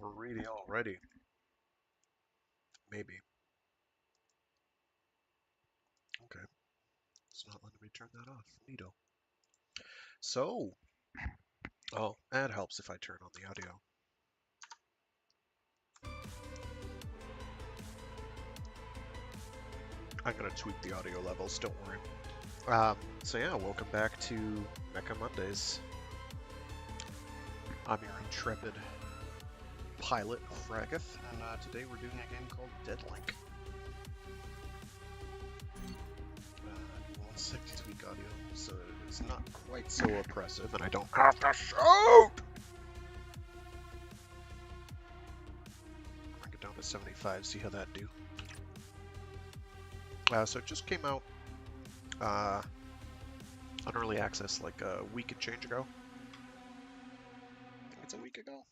Already. Maybe. Okay. It's not letting me turn that off. Neato. So, oh, that helps if I turn on the audio. I'm gonna tweak the audio levels, don't worry. So yeah, welcome back to Mecha Mondays. I'm your intrepid pilot, Fragath, and today we're doing a game called Deadlink. One sec to tweak audio, so it's not quite so oppressive, and I don't have to shout! Bring it down to 75, see how that do. So it just came out on early access like a week and change ago. I think it's a week ago.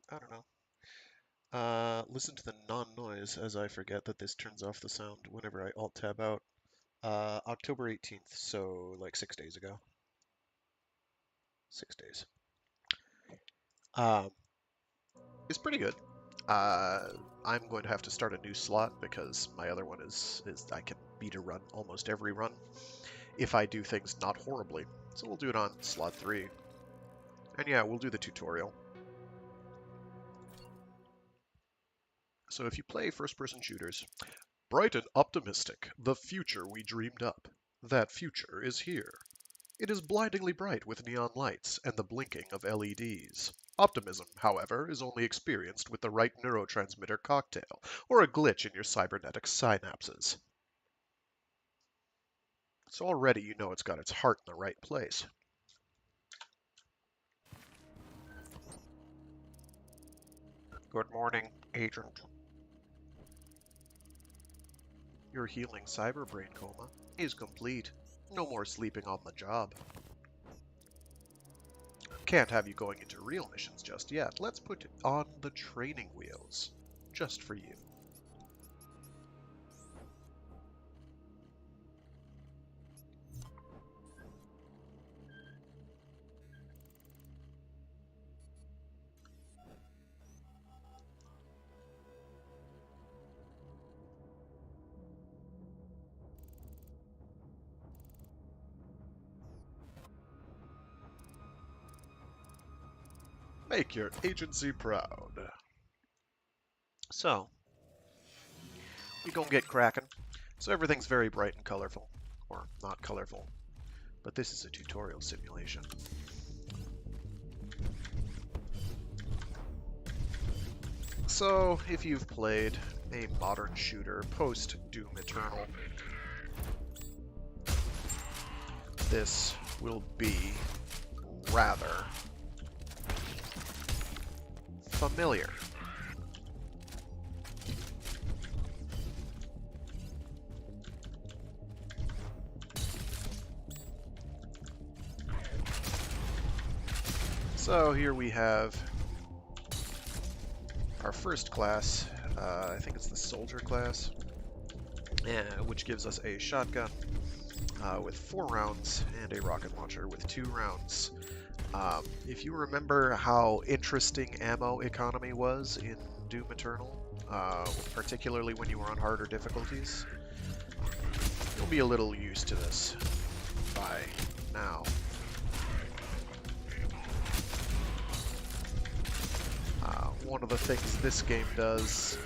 I don't know. Listen to the non-noise as I forget that this turns off the sound whenever I alt-tab out. October 18th, so like 6 days ago. 6 days. It's pretty good. I'm going to have to start a new slot because my other one is I can beat a run almost every run if I do things not horribly. So we'll do it on slot 3. And yeah, we'll do the tutorial. So if you play first-person shooters, bright and optimistic, the future we dreamed up. That future is here. It is blindingly bright with neon lights and the blinking of LEDs. Optimism, however, is only experienced with the right neurotransmitter cocktail, or a glitch in your cybernetic synapses. So already you know it's got its heart in the right place. Good morning, Agent. Your healing cyber brain coma is complete. No more sleeping on the job. Can't have you going into real missions just yet. Let's put it on the training wheels. Just for you. Make your agency proud. So, we gonna get cracking. So everything's very bright and colorful. Or not colorful. But this is a tutorial simulation. So, if you've played a modern shooter post-Doom Eternal, this will be rather familiar. So here we have our first class, I think it's the soldier class, which gives us a shotgun with 4 rounds and a rocket launcher with 2 rounds. If you remember how interesting ammo economy was in Doom Eternal, particularly when you were on harder difficulties, you'll be a little used to this by now. One of the things this game does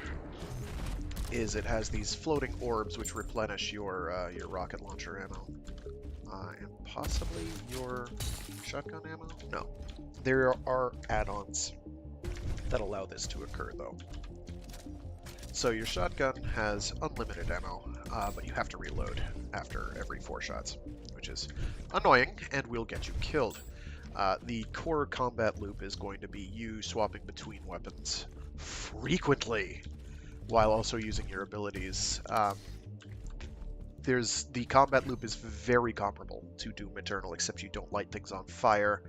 is it has these floating orbs which replenish your rocket launcher ammo. And possibly your shotgun ammo? No. There are add-ons that allow this to occur, though. So your shotgun has unlimited ammo, but you have to reload after every 4 shots, which is annoying and will get you killed. The core combat loop is going to be you swapping between weapons frequently, while also using your abilities. The combat loop is very comparable to Doom Eternal, except you don't light things on fire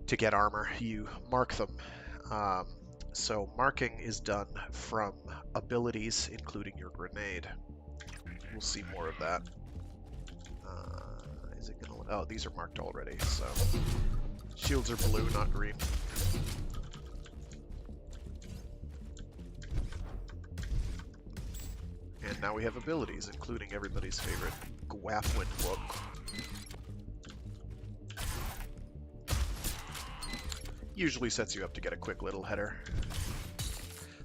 to get armor. You mark them. So marking is done from abilities, including your grenade. We'll see more of that. Is it gonna? Oh, these are marked already. So shields are blue, not green. And now we have abilities, including everybody's favorite Gwafwin Whoop. Usually sets you up to get a quick little header.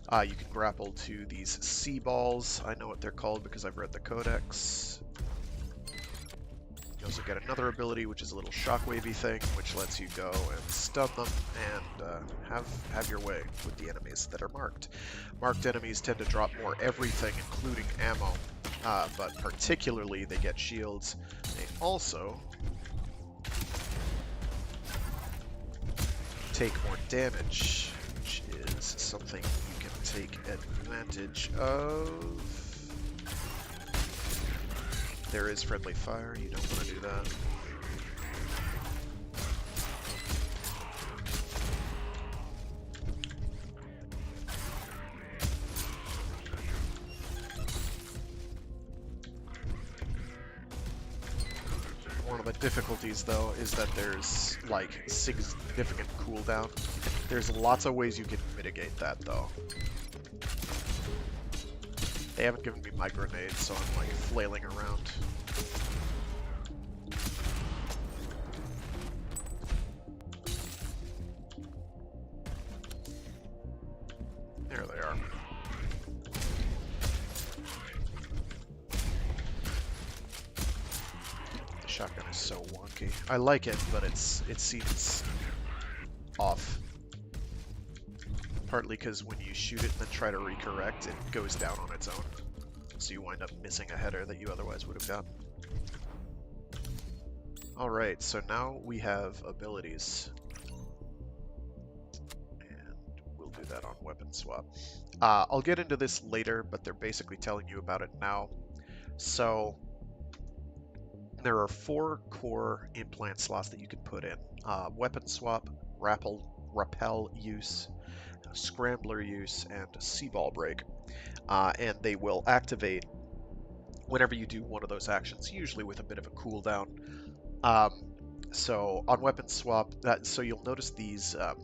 You can grapple to these sea balls. I know what they're called because I've read the codex. You also get another ability, which is a little shockwavy thing, which lets you go and stun them and have your way with the enemies that are marked. Marked enemies tend to drop more everything, including ammo, but particularly they get shields. They also take more damage, which is something you can take advantage of. There is friendly fire, you don't want to do that. One of the difficulties, though, is that there's, like, significant cooldown. There's lots of ways you can mitigate that, though. They haven't given me my grenade, so I'm, like, flailing around. There they are. The shotgun is so wonky. I like it, but it seems off. Partly because when you shoot it and then try to recorrect, it goes down on its own. So you wind up missing a header that you otherwise would have gotten. Alright, so now we have abilities. And we'll do that on weapon swap. I'll get into this later, but they're basically telling you about it now. So there are 4 core implant slots that you can put in. Weapon swap, rappel use, scrambler use, and sea ball break. And they will activate whenever you do one of those actions, usually with a bit of a cooldown. So on weapon swap, so you'll notice these. Oh,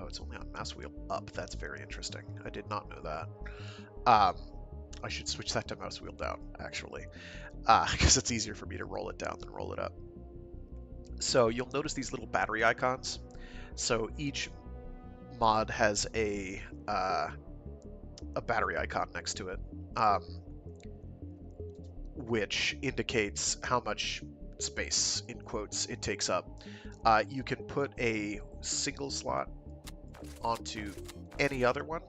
it's only on mouse wheel up. That's very interesting. I did not know that. I should switch that to mouse wheel down, actually, because it's easier for me to roll it down than roll it up. So you'll notice these little battery icons. So each mod has a battery icon next to it, which indicates how much space, in quotes, it takes up. You can put a single slot onto any other one.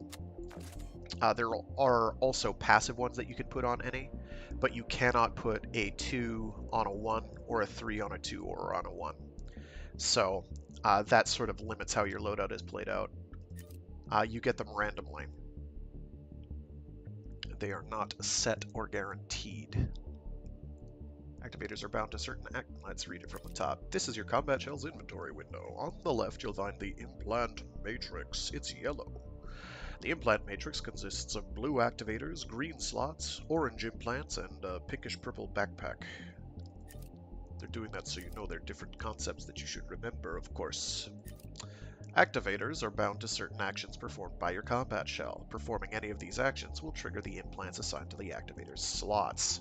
There are also passive ones that you can put on any, but you cannot put a 2 on a 1 or a 3 on a 2 or on a 1. So that sort of limits how your loadout is played out. You get them randomly. They are not set or guaranteed. Activators are bound to certain Let's read it from the top. This is your combat shell's inventory window. On the left, you'll find the implant matrix. It's yellow. The implant matrix consists of blue activators, green slots, orange implants, and a pinkish-purple backpack. They're doing that so you know they're different concepts that you should remember, of course. Activators are bound to certain actions performed by your combat shell. Performing any of these actions will trigger the implants assigned to the activator's slots.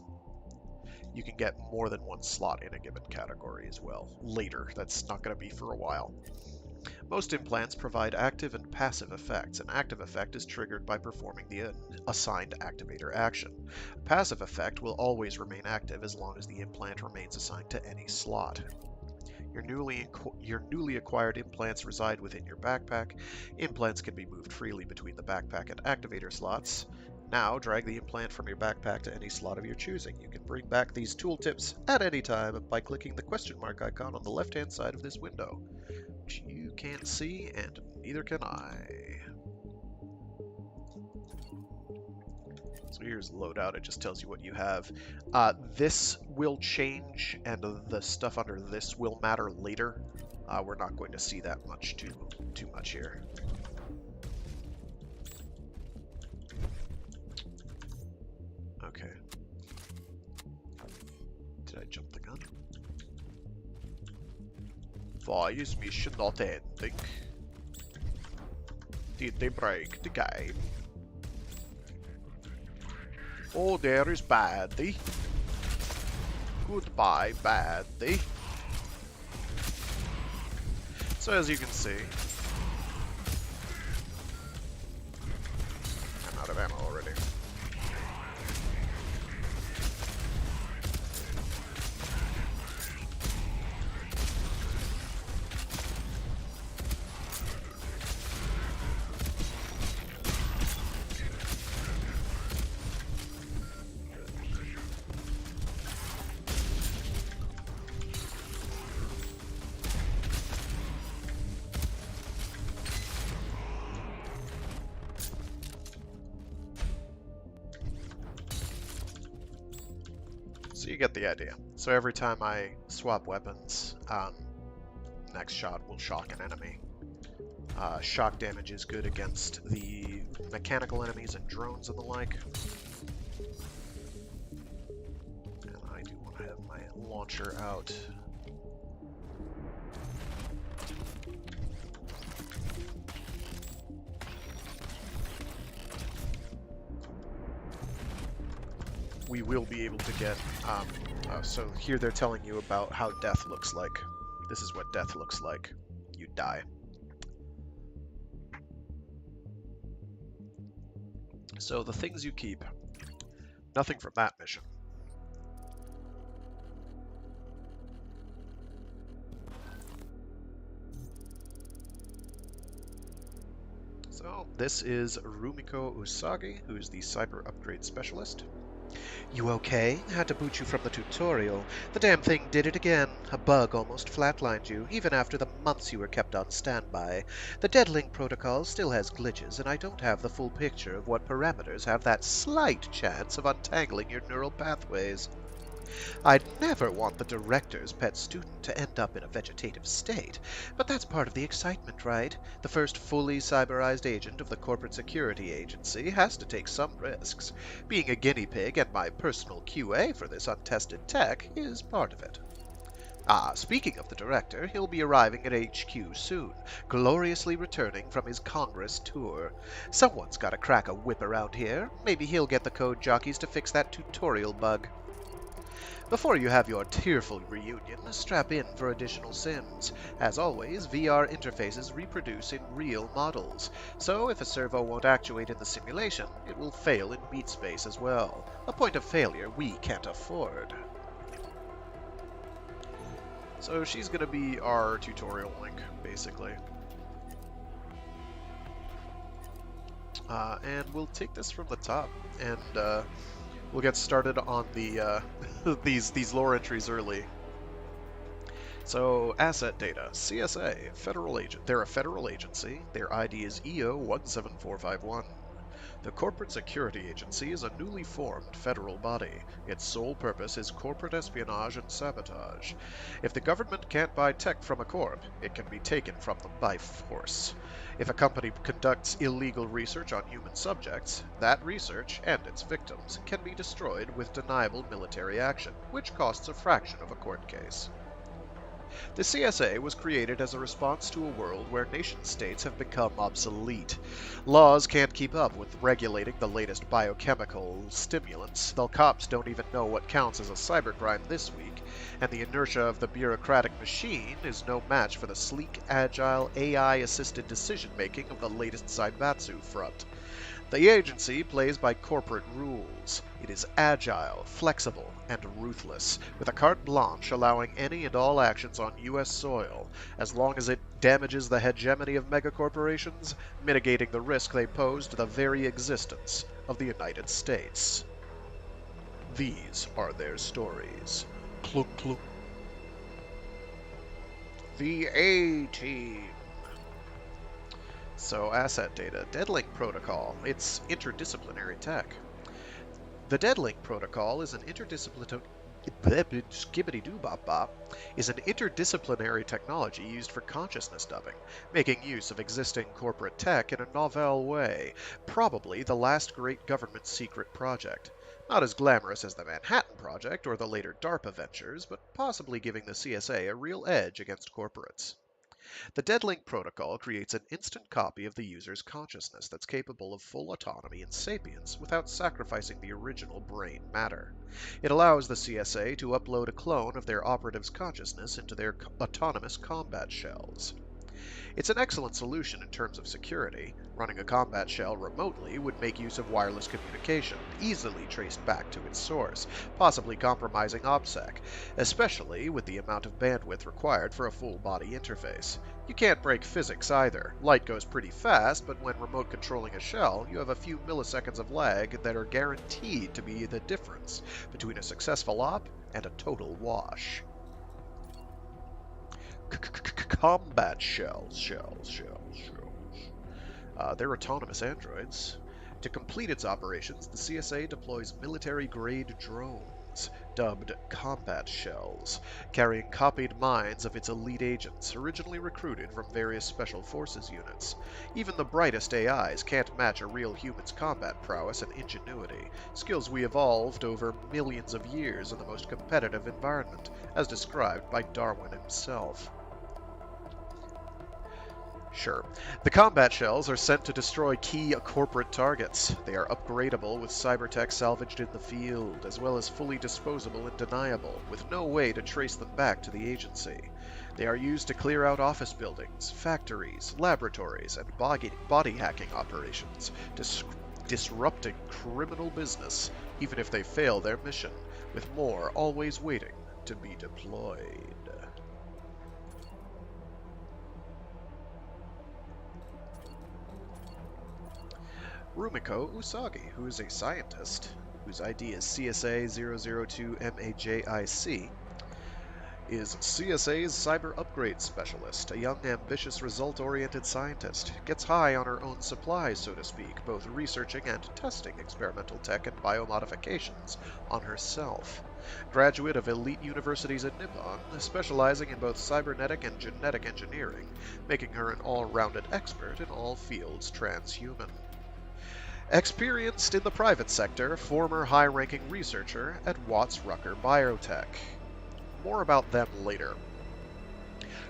You can get more than one slot in a given category as well. Later, that's not going to be for a while. Most implants provide active and passive effects. An active effect is triggered by performing the assigned activator action. A passive effect will always remain active as long as the implant remains assigned to any slot. Your newly acquired implants reside within your backpack. Implants can be moved freely between the backpack and activator slots. Now, drag the implant from your backpack to any slot of your choosing. You can bring back these tooltips at any time by clicking the question mark icon on the left-hand side of this window, which you can't see, and neither can I. So here's loadout. It just tells you what you have. This will change, and the stuff under this will matter later. We're not going to see that much too much here. Okay. Did I jump the gun? Why is mission not ending? Did they break the game? Oh, there is Baddy. Goodbye, Baddy. So as you can see, I'm out of ammo already. So you get the idea. So every time I swap weapons, next shot will shock an enemy. Shock damage is good against the mechanical enemies and drones and the like. And I do want to have my launcher out. We will be able to get, so here they're telling you about how death looks like. This is what death looks like. You die. So the things you keep, nothing from that mission. So this is Rumiko Usagi, who is the cyber upgrade specialist. You okay? Had to boot you from the tutorial. The damn thing did it again. A bug almost flatlined you, even after the months you were kept on standby. The Deadlink protocol still has glitches, and I don't have the full picture of what parameters have that slight chance of untangling your neural pathways. I'd never want the director's pet student to end up in a vegetative state, but that's part of the excitement, right? The first fully cyberized agent of the corporate security agency has to take some risks. Being a guinea pig and my personal QA for this untested tech is part of it. Ah, speaking of the director, he'll be arriving at HQ soon, gloriously returning from his Congress tour. Someone's gotta crack a whip around here. Maybe he'll get the code jockeys to fix that tutorial bug. Before you have your tearful reunion, strap in for additional sims. As always, VR interfaces reproduce in real models, so if a servo won't actuate in the simulation, it will fail in beat space as well. A point of failure we can't afford. So she's going to be our tutorial link, basically. And we'll take this from the top, and we'll get started on the these lore entries early. So, asset data, CSA, federal agent. They're a federal agency. Their ID is EO17451. The Corporate Security Agency is a newly formed federal body. Its sole purpose is corporate espionage and sabotage. If the government can't buy tech from a corp, it can be taken from them by force. If a company conducts illegal research on human subjects, that research and its victims can be destroyed with deniable military action, which costs a fraction of a court case. The CSA was created as a response to a world where nation-states have become obsolete. Laws can't keep up with regulating the latest biochemical stimulants. The cops don't even know what counts as a cybercrime this week, and the inertia of the bureaucratic machine is no match for the sleek, agile, AI-assisted decision-making of the latest Zaibatsu front. The agency plays by corporate rules. It is agile, flexible, and ruthless, with a carte blanche allowing any and all actions on U.S. soil, as long as it damages the hegemony of megacorporations, mitigating the risk they pose to the very existence of the United States. These are their stories. Clunk, clunk. The A-Team. So, asset data. Deadlink protocol. It's interdisciplinary tech. The Deadlink protocol is an interdisciplinary technology used for consciousness dubbing, making use of existing corporate tech in a novel way, probably the last great government secret project. Not as glamorous as the Manhattan Project or the later DARPA ventures, but possibly giving the CSA a real edge against corporates. The Deadlink protocol creates an instant copy of the user's consciousness that's capable of full autonomy and sapience without sacrificing the original brain matter. It allows the CSA to upload a clone of their operative's consciousness into their autonomous combat shells. It's an excellent solution in terms of security. Running a combat shell remotely would make use of wireless communication, easily traced back to its source, possibly compromising OPSEC, especially with the amount of bandwidth required for a full-body interface. You can't break physics either. Light goes pretty fast, but when remote controlling a shell, you have a few milliseconds of lag that are guaranteed to be the difference between a successful op and a total wash. Combat shells. They're autonomous androids. To complete its operations, the CSA deploys military-grade drones, dubbed combat shells, carrying copied minds of its elite agents, originally recruited from various special forces units. Even the brightest AIs can't match a real human's combat prowess and ingenuity, skills we evolved over millions of years in the most competitive environment, as described by Darwin himself. Sure. The combat shells are sent to destroy key corporate targets. They are upgradable with cybertech salvaged in the field, as well as fully disposable and deniable, with no way to trace them back to the agency. They are used to clear out office buildings, factories, laboratories, and body hacking operations, disrupting criminal business, even if they fail their mission, with more always waiting to be deployed. Rumiko Usagi, who is a scientist, whose ID is CSA-002-MAJIC, is CSA's Cyber Upgrade Specialist, a young, ambitious, result-oriented scientist. Gets high on her own supplies, so to speak, both researching and testing experimental tech and biomodifications on herself. Graduate of elite universities at Nippon, specializing in both cybernetic and genetic engineering, making her an all-rounded expert in all fields transhuman. Experienced in the private sector, former high-ranking researcher at Watts Rucker Biotech. More about them later.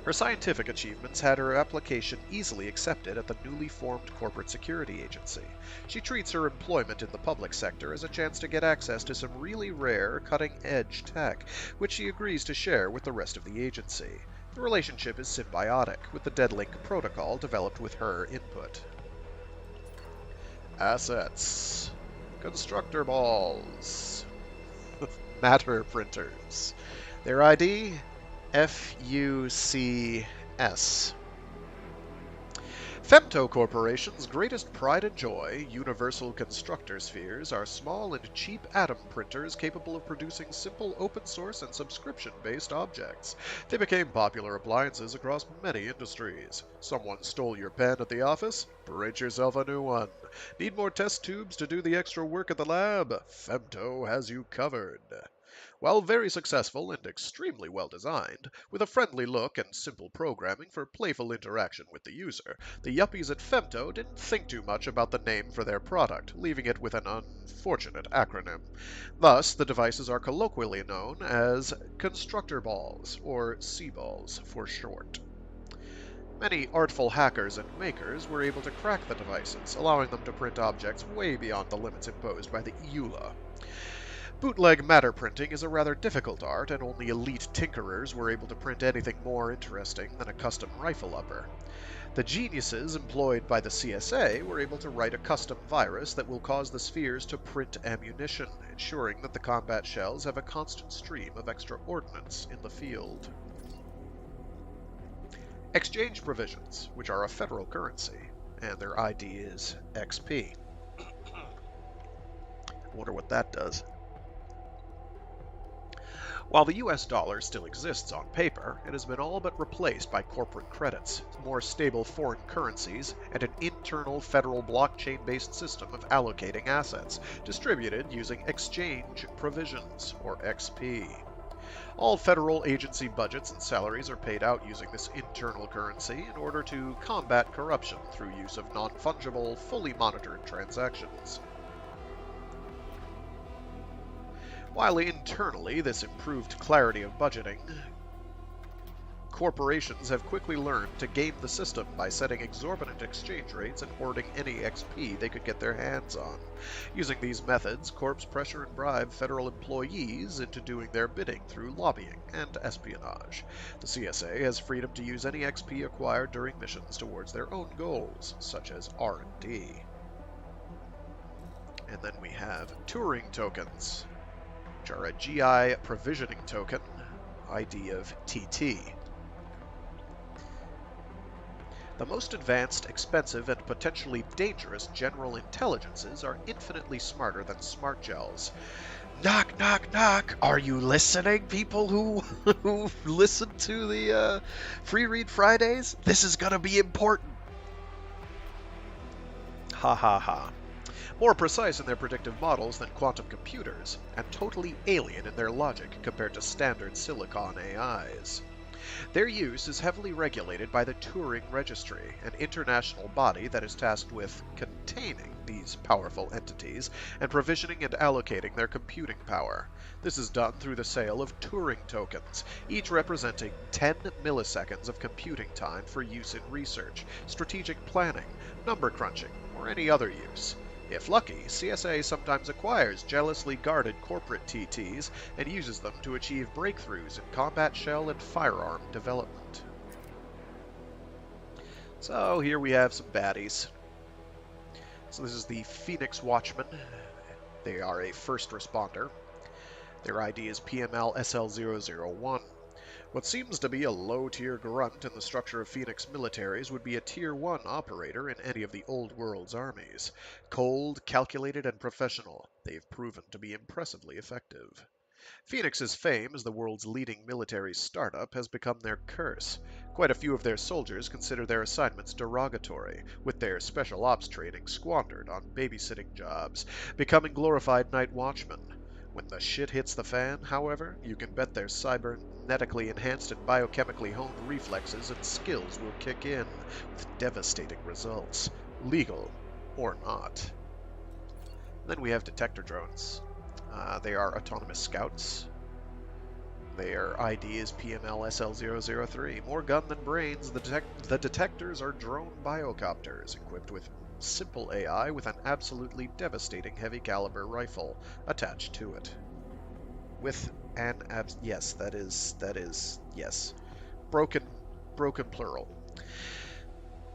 Her scientific achievements had her application easily accepted at the newly formed corporate security agency. She treats her employment in the public sector as a chance to get access to some really rare, cutting-edge tech, which she agrees to share with the rest of the agency. The relationship is symbiotic, with the Deadlink protocol developed with her input. Assets. Constructor balls. Matter printers. Their ID? FUCS. Femto Corporation's greatest pride and joy, universal constructor spheres, are small and cheap atom printers capable of producing simple open-source and subscription-based objects. They became popular appliances across many industries. Someone stole your pen at the office? Print yourself a new one. Need more test tubes to do the extra work at the lab? Femto has you covered. While very successful and extremely well designed, with a friendly look and simple programming for playful interaction with the user, the yuppies at Femto didn't think too much about the name for their product, leaving it with an unfortunate acronym. Thus, the devices are colloquially known as constructor balls, or C-balls for short. Many artful hackers and makers were able to crack the devices, allowing them to print objects way beyond the limits imposed by the EULA. Bootleg matter printing is a rather difficult art, and only elite tinkerers were able to print anything more interesting than a custom rifle upper. The geniuses employed by the CSA were able to write a custom virus that will cause the spheres to print ammunition, ensuring that the combat shells have a constant stream of extra ordnance in the field. Exchange provisions, which are a federal currency, and their ID is XP. Wonder what that does. While the US dollar still exists on paper, it has been all but replaced by corporate credits, more stable foreign currencies, and an internal federal blockchain-based system of allocating assets, distributed using exchange provisions, or XP. All federal agency budgets and salaries are paid out using this internal currency in order to combat corruption through use of non-fungible, fully monitored transactions. While internally this improved clarity of budgeting Corporations have quickly learned to game the system by setting exorbitant exchange rates and hoarding any XP they could get their hands on. Using these methods, corps pressure and bribe federal employees into doing their bidding through lobbying and espionage. The CSA has freedom to use any XP acquired during missions towards their own goals, such as R&D. And then we have Turing tokens, which are a GI provisioning token, ID of TT. The most advanced, expensive, and potentially dangerous general intelligences are infinitely smarter than smart gels. Knock, knock, knock! Are you listening, people who listen to the Free Read Fridays? This is gonna be important! Ha ha ha. More precise in their predictive models than quantum computers, and totally alien in their logic compared to standard silicon AIs. Their use is heavily regulated by the Turing Registry, an international body that is tasked with containing these powerful entities and provisioning and allocating their computing power. This is done through the sale of Turing tokens, each representing 10 milliseconds of computing time for use in research, strategic planning, number crunching, or any other use. If lucky, CSA sometimes acquires jealously guarded corporate TTs and uses them to achieve breakthroughs in combat shell and firearm development. So here we have some baddies. So this is the Phoenix Watchmen. They are a first responder. Their ID is PML SL001. What seems to be a low-tier grunt in the structure of Phoenix militaries would be a Tier 1 operator in any of the Old World's armies. Cold, calculated, and professional, they've proven to be impressively effective. Phoenix's fame as the world's leading military startup has become their curse. Quite a few of their soldiers consider their assignments derogatory, with their special ops training squandered on babysitting jobs, becoming glorified night watchmen. When the shit hits the fan, however, you can bet their cybernetically enhanced and biochemically honed reflexes and skills will kick in, with devastating results, legal or not. Then we have detector drones. They are autonomous scouts. Their ID is PML SL003. More gun than brains, the detectors are drone biocopters equipped with simple AI with an absolutely devastating heavy caliber rifle attached to it. With an yes, that is yes. Broken plural.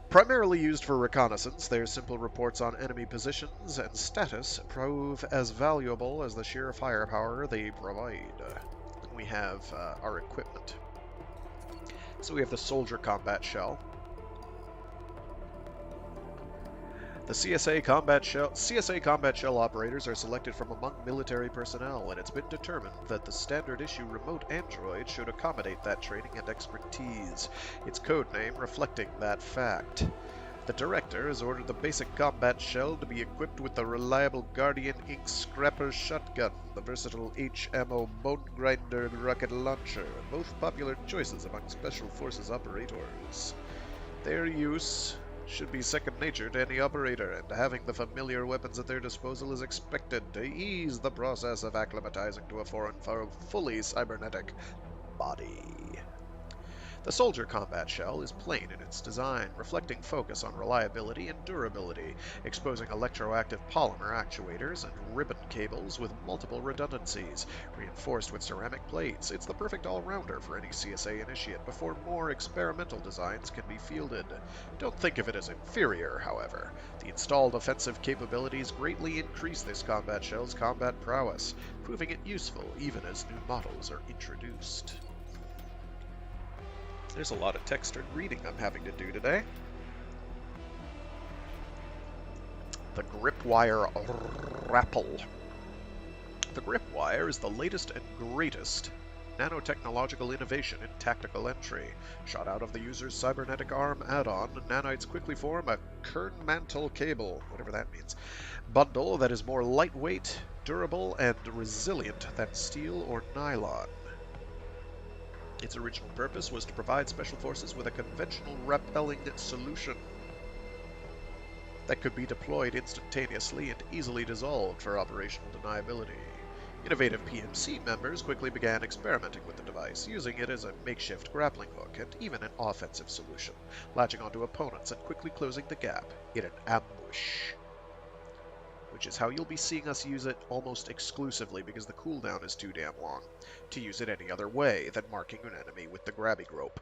Primarily used for reconnaissance, their simple reports on enemy positions and status prove as valuable as the sheer firepower they provide. Then we have our equipment. So we have the Soldier Combat Shell. The CSA Combat Shell operators are selected from among military personnel, and it's been determined that the standard issue remote android should accommodate that training and expertise, its code name reflecting that fact. The director has ordered the basic combat shell to be equipped with the reliable Guardian Ink Scrapper shotgun, the versatile HMO Bone Grinder rocket launcher, both popular choices among Special Forces operators. Their use should be second nature to any operator, and having the familiar weapons at their disposal is expected to ease the process of acclimatizing to a foreign, fully cybernetic body. The Soldier Combat Shell is plain in its design, reflecting focus on reliability and durability, exposing electroactive polymer actuators and ribbon cables with multiple redundancies, reinforced with ceramic plates. It's the perfect all-rounder for any CSA initiate before more experimental designs can be fielded. Don't think of it as inferior, however. The installed offensive capabilities greatly increase this combat shell's combat prowess, proving it useful even as new models are introduced. There's a lot of text and reading I'm having to do today. The Gripwire Rappel. The Gripwire is the latest and greatest nanotechnological innovation in tactical entry. Shot out of the user's cybernetic arm add-on, nanites quickly form a Kernmantle cable, whatever that means, bundle that is more lightweight, durable, and resilient than steel or nylon. Its original purpose was to provide Special Forces with a conventional rappelling solution that could be deployed instantaneously and easily dissolved for operational deniability. Innovative PMC members quickly began experimenting with the device, using it as a makeshift grappling hook and even an offensive solution, latching onto opponents and quickly closing the gap in an ambush. Which is how you'll be seeing us use it almost exclusively because the cooldown is too damn long to use it any other way than marking an enemy with the grabby grope.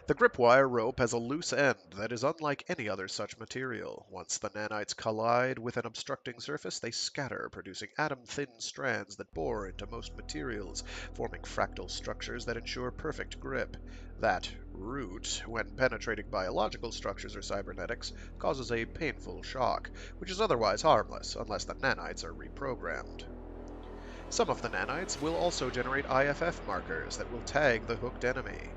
The gripwire rope has a loose end that is unlike any other such material. Once the nanites collide with an obstructing surface, they scatter, producing atom-thin strands that bore into most materials, forming fractal structures that ensure perfect grip. That root, when penetrating biological structures or cybernetics, causes a painful shock, which is otherwise harmless unless the nanites are reprogrammed. Some of the nanites will also generate IFF markers that will tag the hooked enemy.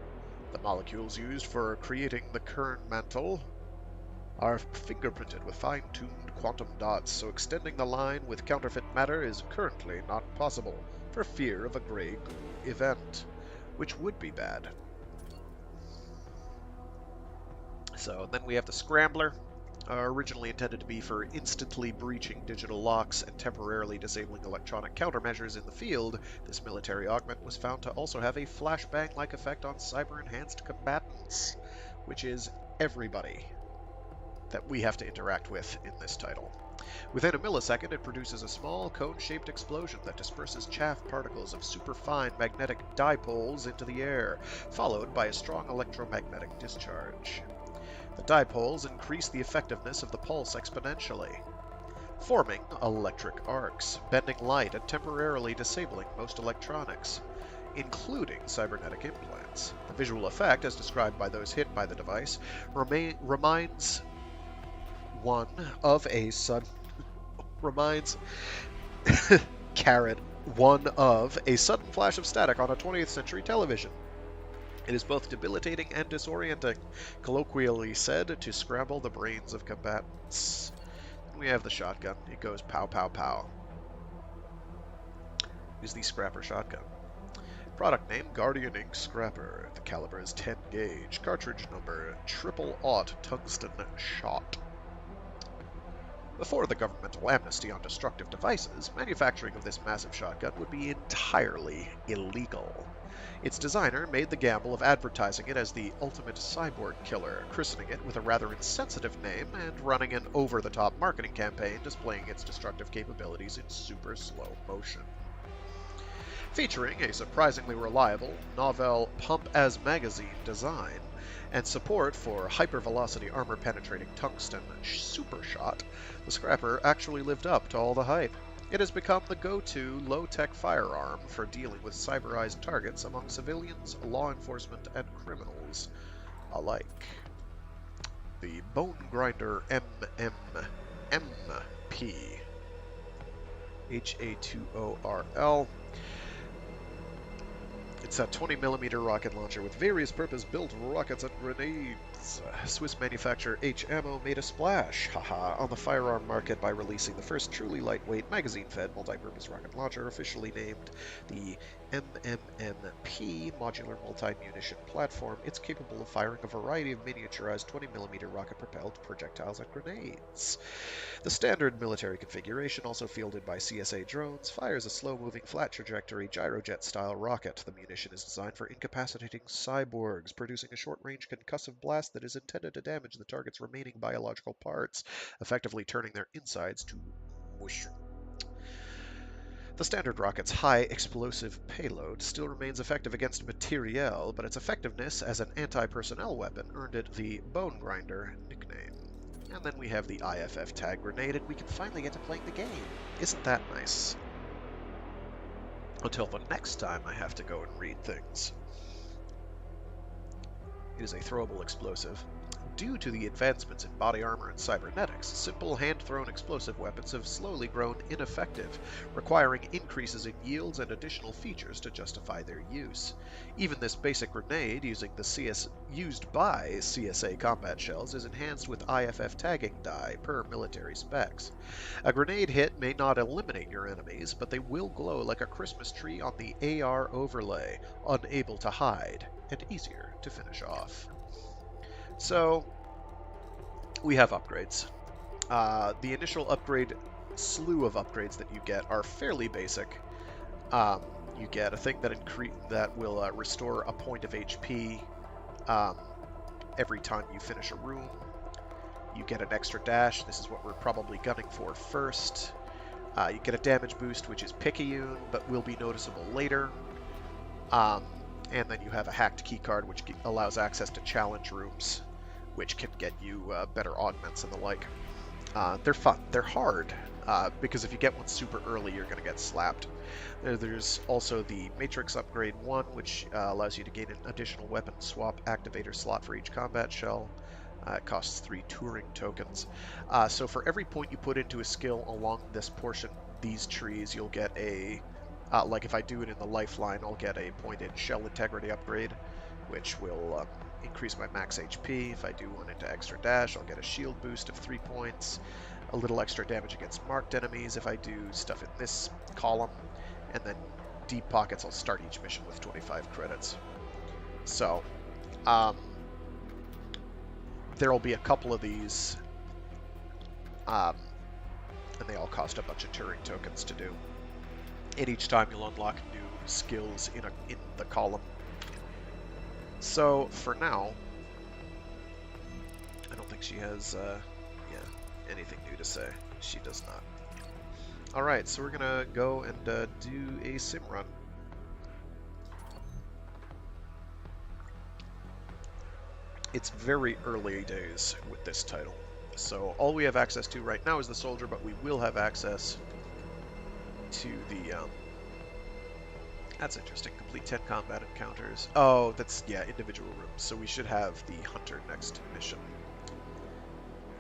The molecules used for creating the kern mantle are fingerprinted with fine-tuned quantum dots, so extending the line with counterfeit matter is currently not possible, for fear of a grey goo event, which would be bad. So then we have the Scrambler, originally intended to be for instantly breaching digital locks and temporarily disabling electronic countermeasures in the field. This military augment was found to also have a flashbang-like effect on cyber-enhanced combatants, which is everybody that we have to interact with in this title. Within a millisecond, it produces a small cone-shaped explosion that disperses chaff particles of superfine magnetic dipoles into the air, followed by a strong electromagnetic discharge. The dipoles increase the effectiveness of the pulse exponentially, forming electric arcs, bending light and temporarily disabling most electronics, including cybernetic implants. The visual effect, as described by those hit by the device, reminds one of a sudden flash of static on a 20th century television. It is both debilitating and disorienting, colloquially said to scramble the brains of combatants. Then we have the shotgun. It goes pow pow pow. Use the Scrapper shotgun. Product name, Guardian Inc. Scrapper. The caliber is 10 gauge. Cartridge number, 000 tungsten shot. Before the governmental amnesty on destructive devices, manufacturing of this massive shotgun would be entirely illegal. Its designer made the gamble of advertising it as the ultimate cyborg killer, christening it with a rather insensitive name and running an over-the-top marketing campaign displaying its destructive capabilities in super slow motion. Featuring a surprisingly reliable, novel pump-as-magazine design and support for hypervelocity armor-penetrating tungsten super shot, the Scrapper actually lived up to all the hype. It has become the go-to low-tech firearm for dealing with cyberized targets among civilians, law enforcement, and criminals alike. The Bone Grinder MMMP HA2ORL. It's a 20mm rocket launcher with various purpose-built rockets and grenades. Swiss manufacturer H-Ammo made a splash, on the firearm market by releasing the first truly lightweight, magazine-fed, multi-purpose rocket launcher, officially named the MMMP Modular Multi-Munition Platform. It's capable of firing a variety of miniaturized 20mm rocket-propelled projectiles and grenades. The standard military configuration, also fielded by CSA drones, fires a slow-moving, flat-trajectory, gyrojet-style rocket. The munition is designed for incapacitating cyborgs, producing a short-range concussive blast that is intended to damage the target's remaining biological parts, effectively turning their insides to mush. The standard rocket's high explosive payload still remains effective against materiel, but its effectiveness as an anti-personnel weapon earned it the Bone Grinder nickname. And then we have the IFF tag grenade, and we can finally get to playing the game. Isn't that nice? Until the next time I have to go and read things. It is a throwable explosive. Due to the advancements in body armor and cybernetics, simple hand-thrown explosive weapons have slowly grown ineffective, requiring increases in yields and additional features to justify their use. Even this basic grenade, used by CSA combat shells, is enhanced with IFF tagging die per military specs. A grenade hit may not eliminate your enemies, but they will glow like a Christmas tree on the AR overlay, unable to hide, and easier to finish off. So, we have upgrades. The initial slew of upgrades that you get are fairly basic. You get a thing that will restore a point of HP um, every time you finish a room. You get an extra dash. This is what we're probably gunning for first. You get a damage boost, which is picayune, but will be noticeable later. And then you have a hacked keycard, which allows access to challenge rooms, which can get you better augments and the like. They're fun. They're hard, because if you get one super early, you're going to get slapped. There's also the Matrix Upgrade 1, which allows you to gain an additional weapon swap activator slot for each combat shell. It costs 3 Turing tokens. So for every point you put into a skill along this portion, these trees, you'll get a... like if I do it in the Lifeline, I'll get a point in Shell Integrity Upgrade, which will increase my max HP. If I do one into Extra Dash, I'll get a shield boost of 3 points, a little extra damage against marked enemies if I do stuff in this column, and then Deep Pockets, I'll start each mission with 25 credits. So, there will be a couple of these, and they all cost a bunch of Turing tokens to do. And each time you'll unlock new skills in the column. So for now, I don't think she has anything new to say. She does not. All right, so we're gonna go and do a sim run. It's very early days with this title, so all we have access to right now is the soldier, but we will have access to the that's interesting. Complete 10 combat encounters. Oh, that's, yeah, individual rooms. So we should have the hunter next mission.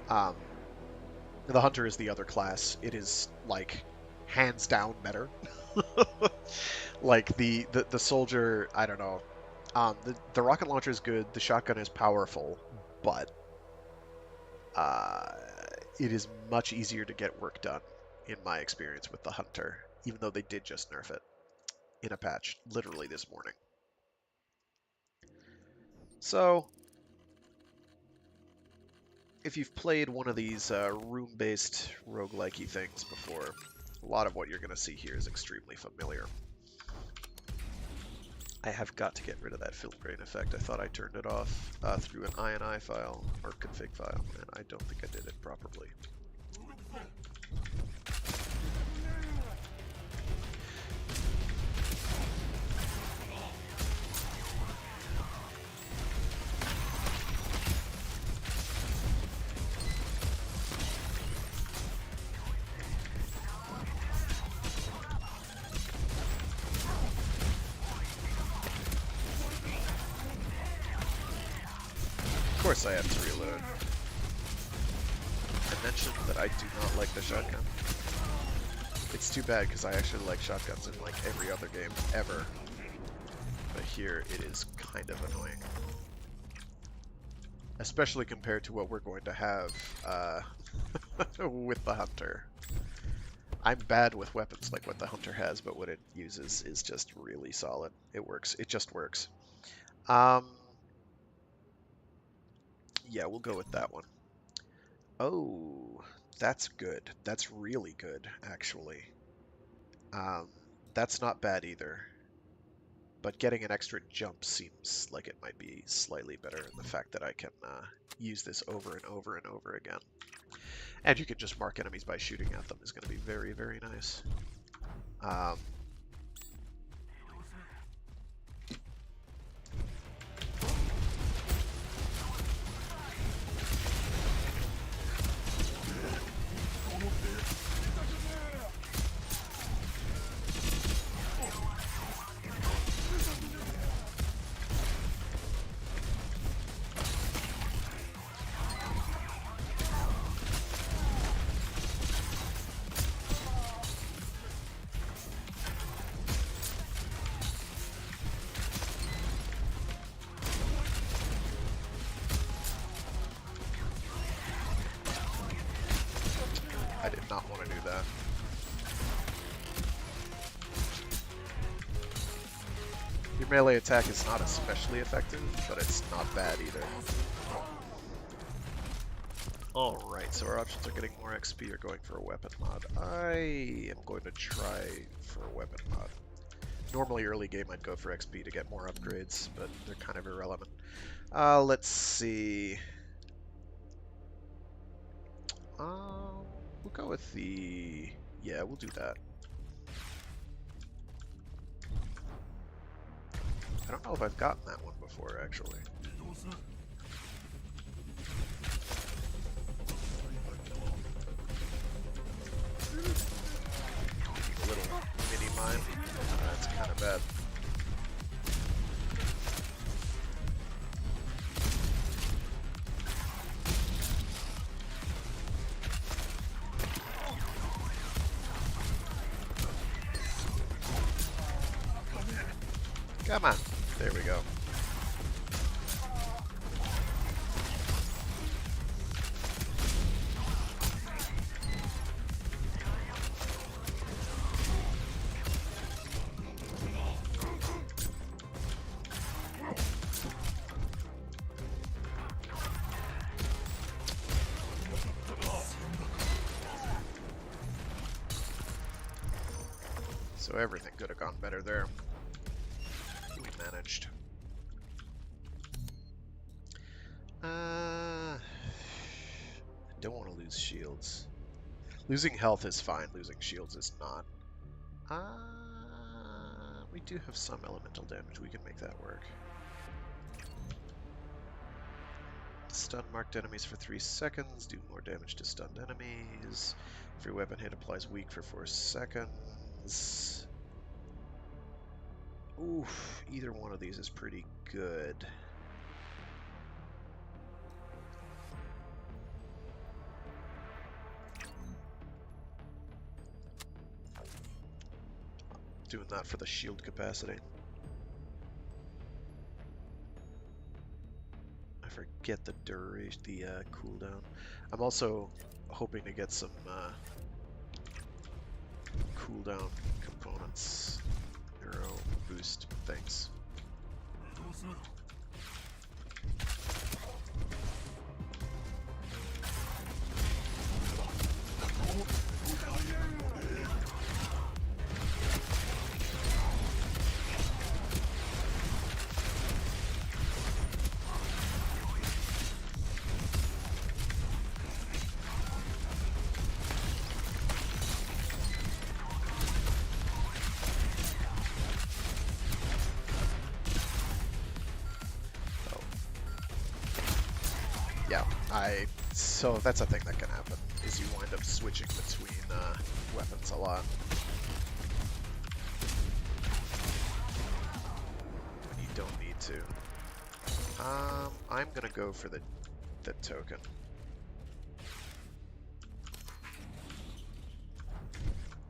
The hunter is the other class. It is, like, hands down better. Like, the soldier, I don't know. The rocket launcher is good. The shotgun is powerful. But it is much easier to get work done, in my experience, with the hunter. Even though they did just nerf it in a patch, literally this morning. So, if you've played one of these room-based roguelike-y things before, a lot of what you're going to see here is extremely familiar. I have got to get rid of that film grain effect. I thought I turned it off through an INI file, or config file, and I don't think I did it properly. Of course I have to reload. I mentioned that I do not like the shotgun. It's too bad because I actually like shotguns in like every other game ever. But here it is kind of annoying. Especially compared to what we're going to have with the hunter. I'm bad with weapons like what the hunter has, but what it uses is just really solid. It works. It just works. Yeah, we'll go with that one. Oh, that's good. That's really good, actually. That's not bad either. But getting an extra jump seems like it might be slightly better in the fact that I can use this over and over and over again. And you can just mark enemies by shooting at them is going to be very, very nice. I did not want to do that. Your melee attack is not especially effective, but it's not bad either. Alright, so our options are getting more XP or going for a weapon mod. I am going to try for a weapon mod. Normally early game I'd go for XP to get more upgrades, but they're kind of irrelevant. Let's see. We'll go with the... Yeah, we'll do that. I don't know if I've gotten that one before, actually. A little mini mine. That's kind of bad. Come on. There we go. So everything could have gone better there. We managed. I don't want to lose shields. Losing health is fine, losing shields is not. We do have some elemental damage, we can make that work. Stun marked enemies for 3 seconds, do more damage to stunned enemies. Every weapon hit applies weak for 4 seconds. Oof, either one of these is pretty good. Doing that for the shield capacity. I forget the duration, the cooldown. I'm also hoping to get some cooldown components, neuro boost things. So that's a thing that can happen, is you wind up switching between weapons a lot. When you don't need to. I'm gonna go for the token.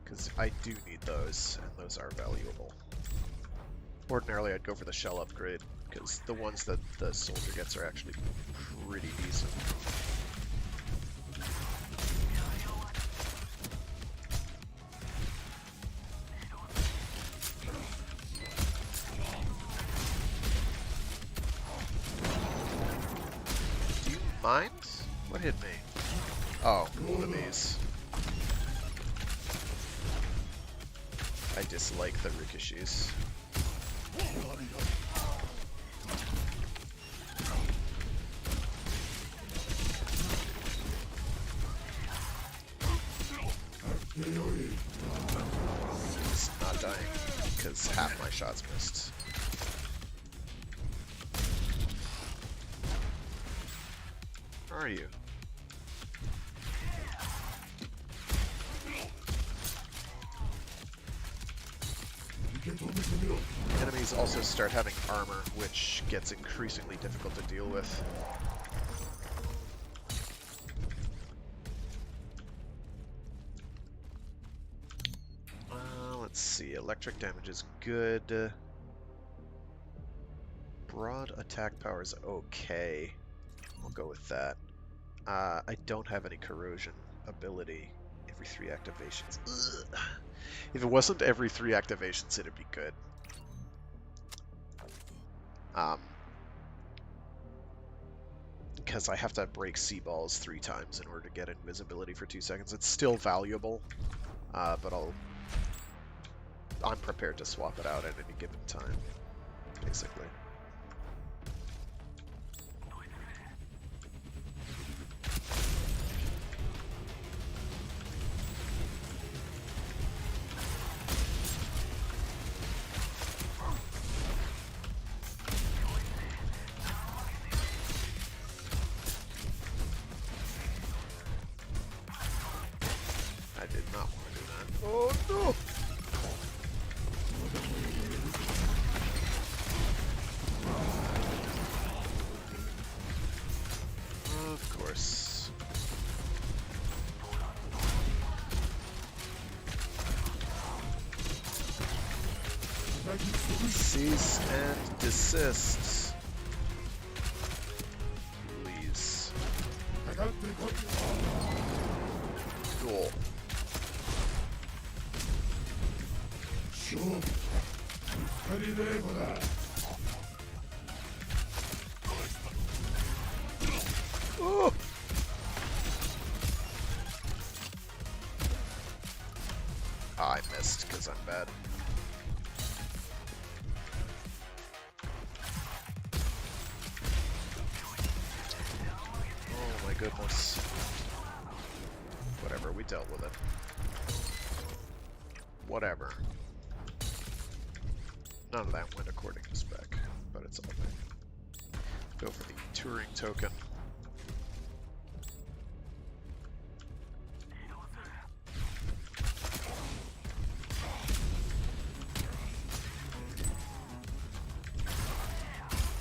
Because I do need those, and those are valuable. Ordinarily I'd go for the shell upgrade, because the ones that the soldier gets are actually pretty decent. Do you mind? What hit me? Oh, one of these. I dislike the ricochets. It's not dying because half my shots missed. Where are you? Enemies also start having armor, which gets increasingly difficult to deal with. Let's see, electric damage is good. Broad attack power is okay. We'll go with that. I don't have any corrosion ability. Every 3 activations. Ugh. If it wasn't every 3 activations, it'd be good. because I have to break sea balls 3 times in order to get invisibility for 2 seconds. It's still valuable, but I'm prepared to swap it out at any given time, basically. I did not want to do that. Oh no! Of course. Cease and desist. Please. Cool. Oh! I missed because I'm bad. Oh my goodness. Whatever, we dealt with it. Whatever. None of that went according to spec, but it's all right. Go for the Turing token.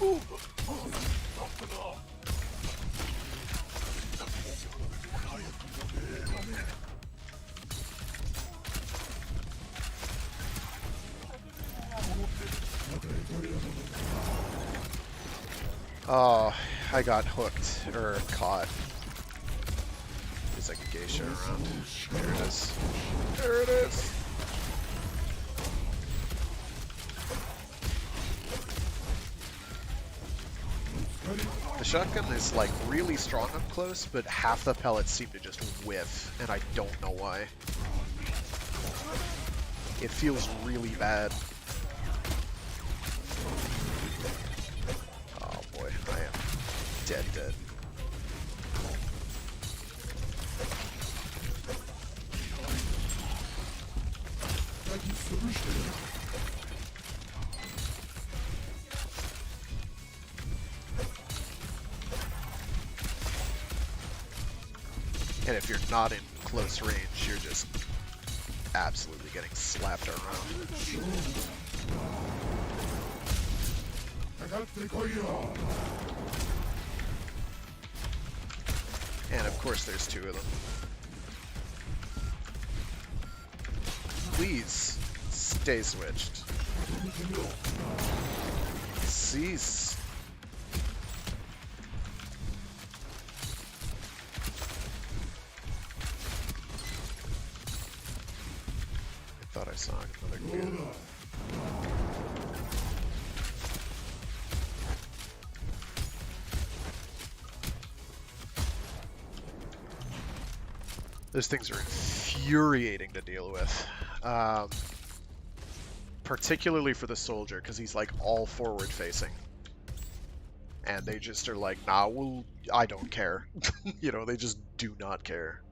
Ooh. Oh, I got hooked, or caught. There's like a geisha around. There it is. There it is! The shotgun is like really strong up close, but half the pellets seem to just whiff, and I don't know why. It feels really bad. Oh boy, I am dead. And if you're not in close range, you're just absolutely getting slapped around. And of course there's 2 of them. Please, stay switched. Cease. I thought I saw another kid. Those things are infuriating to deal with. Particularly for the soldier, because he's like all forward facing. And they just are like, nah, well, I don't care. You know, they just do not care.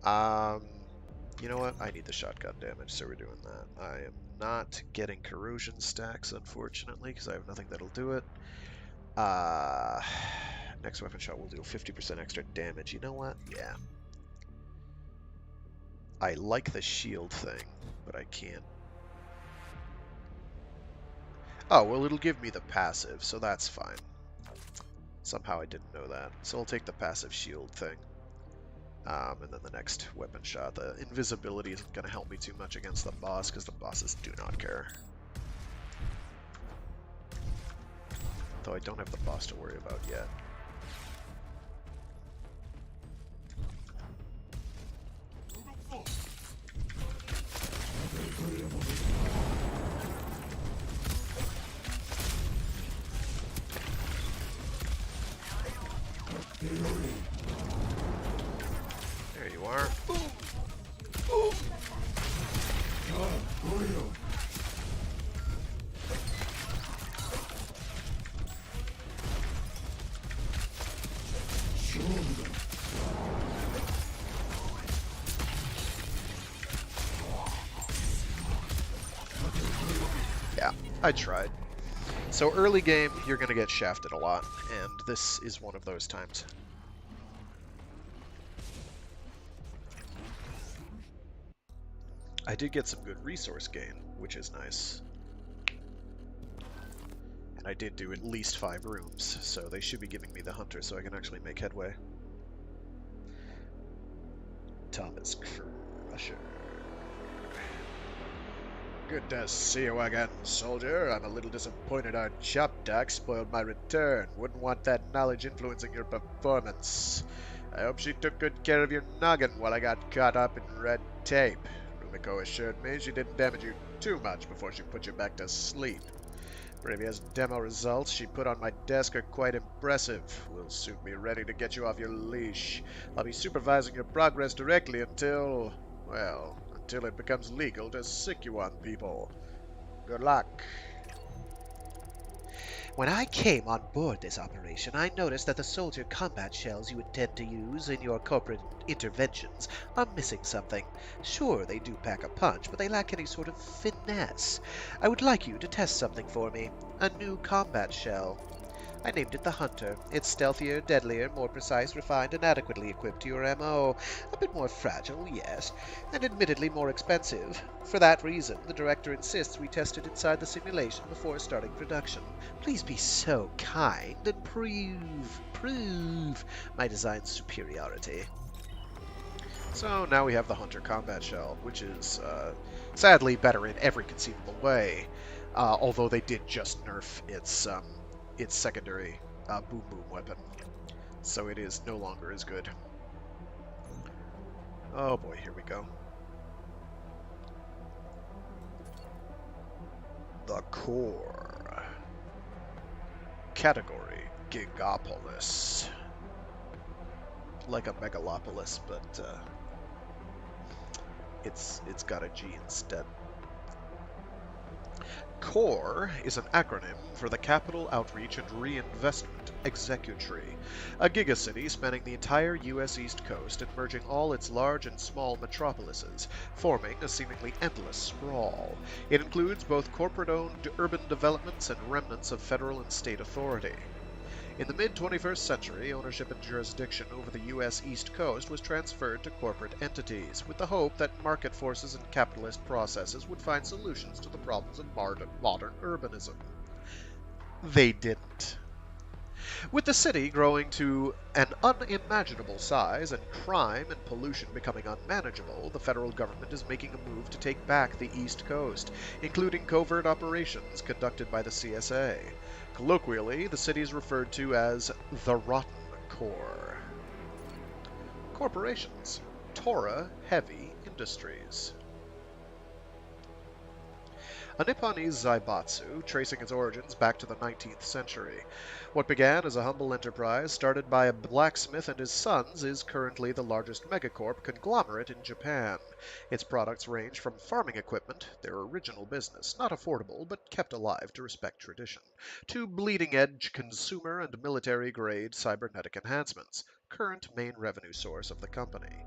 You know what? I need the shotgun damage, so we're doing that. I am not getting corrosion stacks, unfortunately, because I have nothing that'll do it. Next weapon shot will do 50% extra damage. You know what? Yeah. I like the shield thing, but I can't. Oh, well, it'll give me the passive, so that's fine. Somehow I didn't know that. So I'll take the passive shield thing. And then the next weapon shot. The invisibility isn't going to help me too much against the boss, because the bosses do not care. Though I don't have the boss to worry about yet. Yeah, I tried. So early game, you're going to get shafted a lot, and this is one of those times. I did get some good resource gain, which is nice. And I did do at least 5 rooms, so they should be giving me the hunter so I can actually make headway. Thomas Crusher. Good to see you again, soldier. I'm a little disappointed our chop doc spoiled my return. Wouldn't want that knowledge influencing your performance. I hope she took good care of your noggin while I got caught up in red tape. Rumiko assured me she didn't damage you too much before she put you back to sleep. Previous demo results she put on my desk are quite impressive. We'll soon be ready to get you off your leash. I'll be supervising your progress directly until, well, until it becomes legal to sick you on people. Good luck. When I came on board this operation, I noticed that the soldier combat shells you intend to use in your corporate interventions are missing something. Sure, they do pack a punch, but they lack any sort of finesse. I would like you to test something for me. A new combat shell. I named it the Hunter. It's stealthier, deadlier, more precise, refined, and adequately equipped to your MO. A bit more fragile, yes, and admittedly more expensive. For that reason, the director insists we test it inside the simulation before starting production. Please be so kind and prove my design's superiority. So now we have the Hunter combat shell, which is sadly better in every conceivable way, although they did just nerf its secondary boom boom weapon, so it is no longer as good. Oh boy, here we go. The core. Category Gigapolis. Like a megalopolis, but it's got a G instead. CORE is an acronym for the Capital Outreach and Reinvestment Executory, a gigacity spanning the entire U.S. East Coast and merging all its large and small metropolises, forming a seemingly endless sprawl. It includes both corporate-owned urban developments and remnants of federal and state authority. In the mid-21st century, ownership and jurisdiction over the U.S. East Coast was transferred to corporate entities, with the hope that market forces and capitalist processes would find solutions to the problems of modern urbanism. They didn't. With the city growing to an unimaginable size and crime and pollution becoming unmanageable, the federal government is making a move to take back the East Coast, including covert operations conducted by the CSA. Colloquially, the city is referred to as the Rotten Core. Corporations. Tora Heavy Industries. A Nipponese zaibatsu, tracing its origins back to the 19th century. What began as a humble enterprise started by a blacksmith and his sons is currently the largest megacorp conglomerate in Japan. Its products range from farming equipment, their original business, not affordable but kept alive to respect tradition, to bleeding-edge consumer and military-grade cybernetic enhancements, current main revenue source of the company.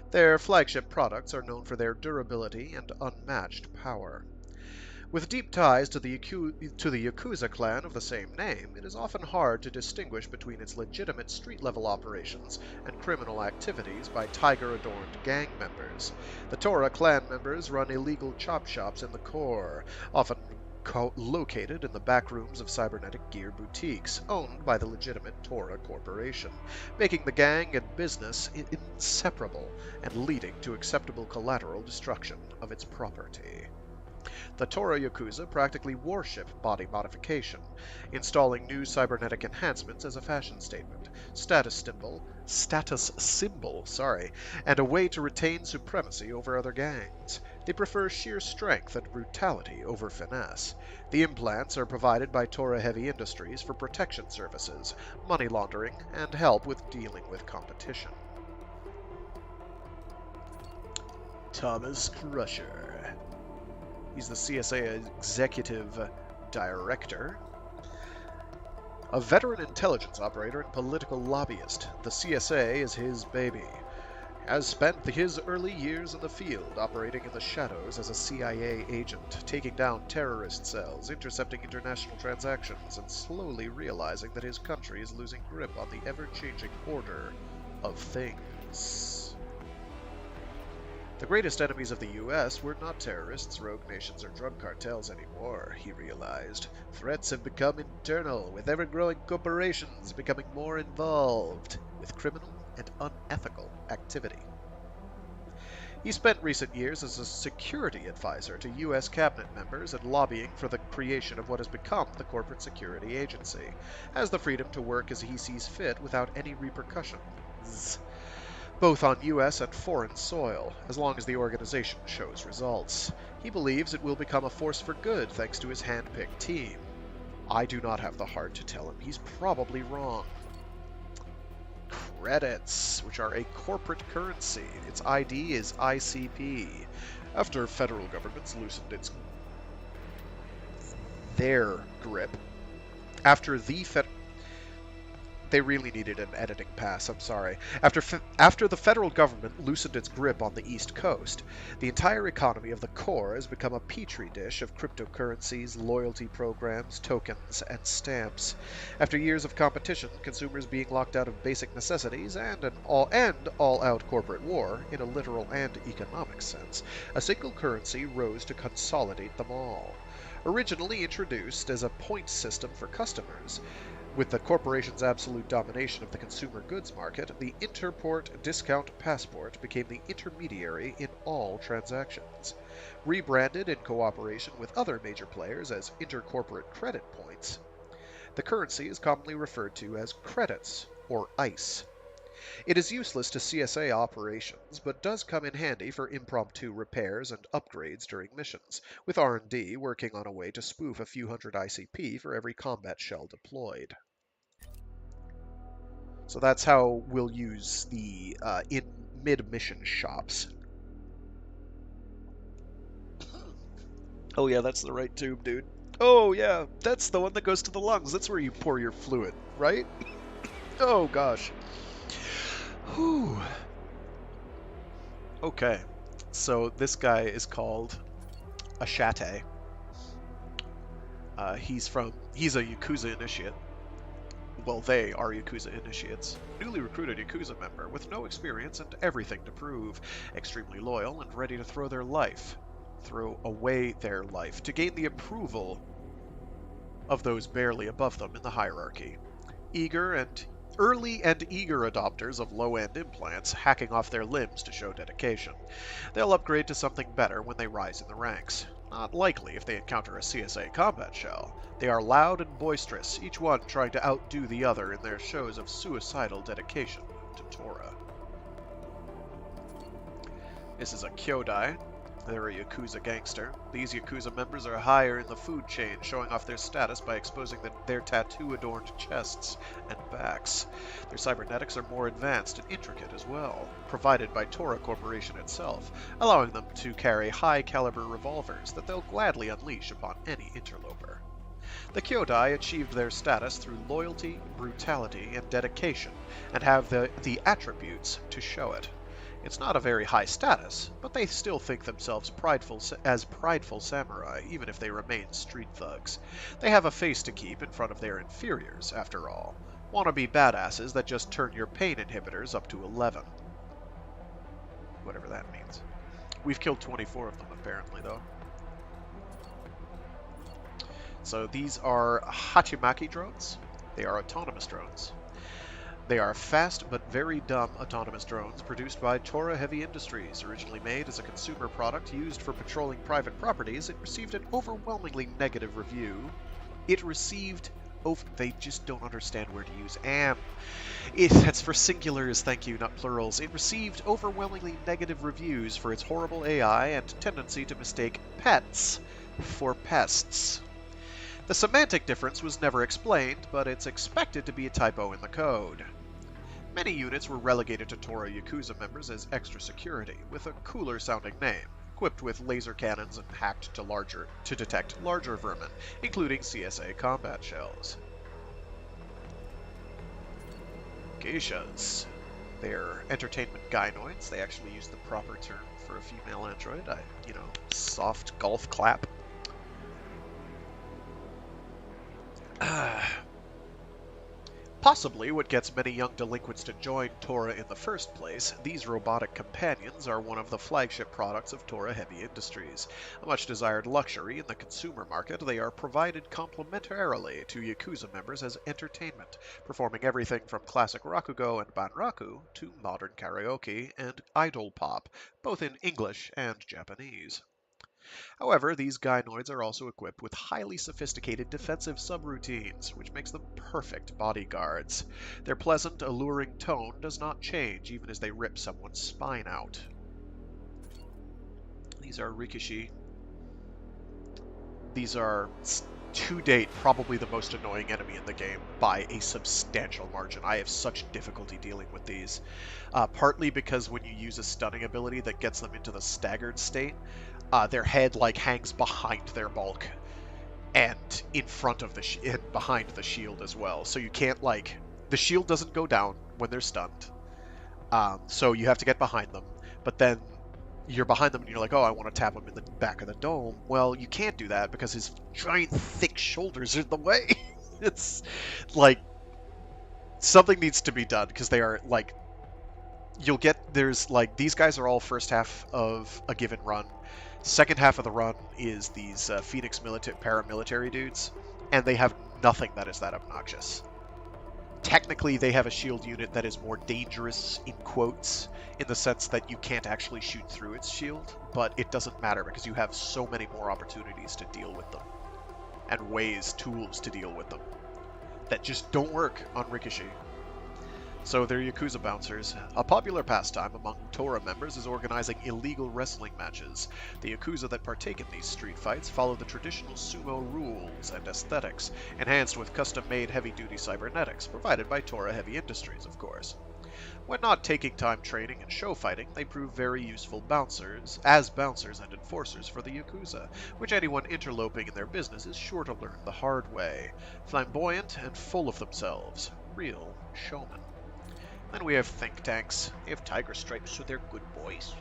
Their flagship products are known for their durability and unmatched power. With deep ties to the Yakuza clan of the same name, it is often hard to distinguish between its legitimate street-level operations and criminal activities by tiger-adorned gang members. The Tora clan members run illegal chop shops in the core, often located in the back rooms of cybernetic gear boutiques, owned by the legitimate Tora Corporation, making the gang and business inseparable and leading to acceptable collateral destruction of its property. The Tora Yakuza practically worship body modification, installing new cybernetic enhancements as a fashion statement, status symbol, and a way to retain supremacy over other gangs. They prefer sheer strength and brutality over finesse. The implants are provided by Tora Heavy Industries for protection services, money laundering, and help with dealing with competition. Thomas Crusher. He's the CSA Executive Director. A veteran intelligence operator and political lobbyist, the CSA is his baby. Has spent his early years in the field, operating in the shadows as a CIA agent, taking down terrorist cells, intercepting international transactions, and slowly realizing that his country is losing grip on the ever-changing order of things. The greatest enemies of the US were not terrorists, rogue nations, or drug cartels anymore, he realized. Threats have become internal, with ever-growing corporations becoming more involved with criminal and unethical activity. He spent recent years as a security advisor to U.S. cabinet members and lobbying for the creation of what has become the Corporate Security Agency, has the freedom to work as he sees fit without any repercussions, both on U.S. and foreign soil, as long as the organization shows results. He believes it will become a force for good thanks to his hand-picked team. I do not have the heart to tell him he's probably wrong. Credits, which are a corporate currency. Its ID is ICP. After federal governments loosened their grip, they really needed an editing pass, I'm sorry. After the federal government loosened its grip on the East Coast, the entire economy of the core has become a petri dish of cryptocurrencies, loyalty programs, tokens, and stamps. After years of competition, consumers being locked out of basic necessities, and an all-out corporate war, in a literal and economic sense, a single currency rose to consolidate them all. Originally introduced as a point system for customers, with the corporation's absolute domination of the consumer goods market, the Interport Discount Passport became the intermediary in all transactions. Rebranded in cooperation with other major players as Intercorporate Credit Points, the currency is commonly referred to as credits, or ICE. It is useless to CSA operations, but does come in handy for impromptu repairs and upgrades during missions, with R&D working on a way to spoof a few hundred ICP for every combat shell deployed. So that's how we'll use the in mid-mission shops. Oh yeah, that's the right tube, dude. Oh yeah, that's the one that goes to the lungs. That's where you pour your fluid, right? Oh gosh. Whew. Okay, so this guy is called Ashate. He's a Yakuza initiate. Well, they are Yakuza initiates. Newly recruited Yakuza member with no experience and everything to prove. Extremely loyal and ready to throw away their life to gain the approval of those barely above them in the hierarchy. Early and eager adopters of low-end implants, hacking off their limbs to show dedication. They'll upgrade to something better when they rise in the ranks. Not likely if they encounter a CSA combat shell. They are loud and boisterous, each one trying to outdo the other in their shows of suicidal dedication to Torah. This is a Kyodai. They're a Yakuza gangster. These Yakuza members are higher in the food chain, showing off their status by exposing their tattoo-adorned chests and backs. Their cybernetics are more advanced and intricate as well, provided by Torah Corporation itself, allowing them to carry high-caliber revolvers that they'll gladly unleash upon any interloper. The Kyodai achieved their status through loyalty, brutality, and dedication, and have the attributes to show it. It's not a very high status, but they still think themselves prideful samurai, even if they remain street thugs. They have a face to keep in front of their inferiors, after all. Wannabe badasses that just turn your pain inhibitors up to 11. Whatever that means. We've killed 24 of them, apparently, though. So these are Hachimaki drones. They are autonomous drones. They are fast but very dumb autonomous drones produced by Torah Heavy Industries. Originally made as a consumer product used for patrolling private properties, it received an overwhelmingly negative review. They just don't understand where to use am. That's for singulars, thank you, not plurals. It received overwhelmingly negative reviews for its horrible AI and tendency to mistake pets for pests. The semantic difference was never explained, but it's expected to be a typo in the code. Many units were relegated to Tora Yakuza members as extra security, with a cooler-sounding name, equipped with laser cannons and hacked to detect larger vermin, including CSA combat shells. Geishas. They're entertainment gynoids. They actually use the proper term for a female android. Soft golf clap. Possibly what gets many young delinquents to join Tora in the first place, these robotic companions are one of the flagship products of Tora Heavy Industries. A much desired luxury in the consumer market, they are provided complementarily to Yakuza members as entertainment, performing everything from classic rakugo and banraku to modern karaoke and idol pop, both in English and Japanese. However, these gynoids are also equipped with highly sophisticated defensive subroutines, which makes them perfect bodyguards. Their pleasant, alluring tone does not change even as they rip someone's spine out. These are Rikishi. These are, to date, probably the most annoying enemy in the game by a substantial margin. I have such difficulty dealing with these. Partly because when you use a stunning ability that gets them into the staggered state, their head hangs behind their bulk and in front of and behind the shield as well. So you can't the shield doesn't go down when they're stunned. So you have to get behind them, but then you're behind them and you're like, oh, I want to tap him in the back of the dome. Well, you can't do that because his giant thick shoulders are in the way. It's something needs to be done because they are these guys are all first half of a given run. Second half of the run is these Phoenix paramilitary dudes, and they have nothing that is that obnoxious. Technically, they have a shield unit that is more dangerous, in quotes, in the sense that you can't actually shoot through its shield, but it doesn't matter because you have so many more opportunities to deal with them, and tools to deal with them, that just don't work on Rikishi. So they're Yakuza bouncers. A popular pastime among Tora members is organizing illegal wrestling matches. The Yakuza that partake in these street fights follow the traditional sumo rules and aesthetics, enhanced with custom-made heavy-duty cybernetics, provided by Tora Heavy Industries, of course. When not taking time training and show fighting, they prove very useful bouncers and enforcers for the Yakuza, which anyone interloping in their business is sure to learn the hard way. Flamboyant and full of themselves. Real showmen. Then we have think tanks. They have tiger stripes, so they're good boys.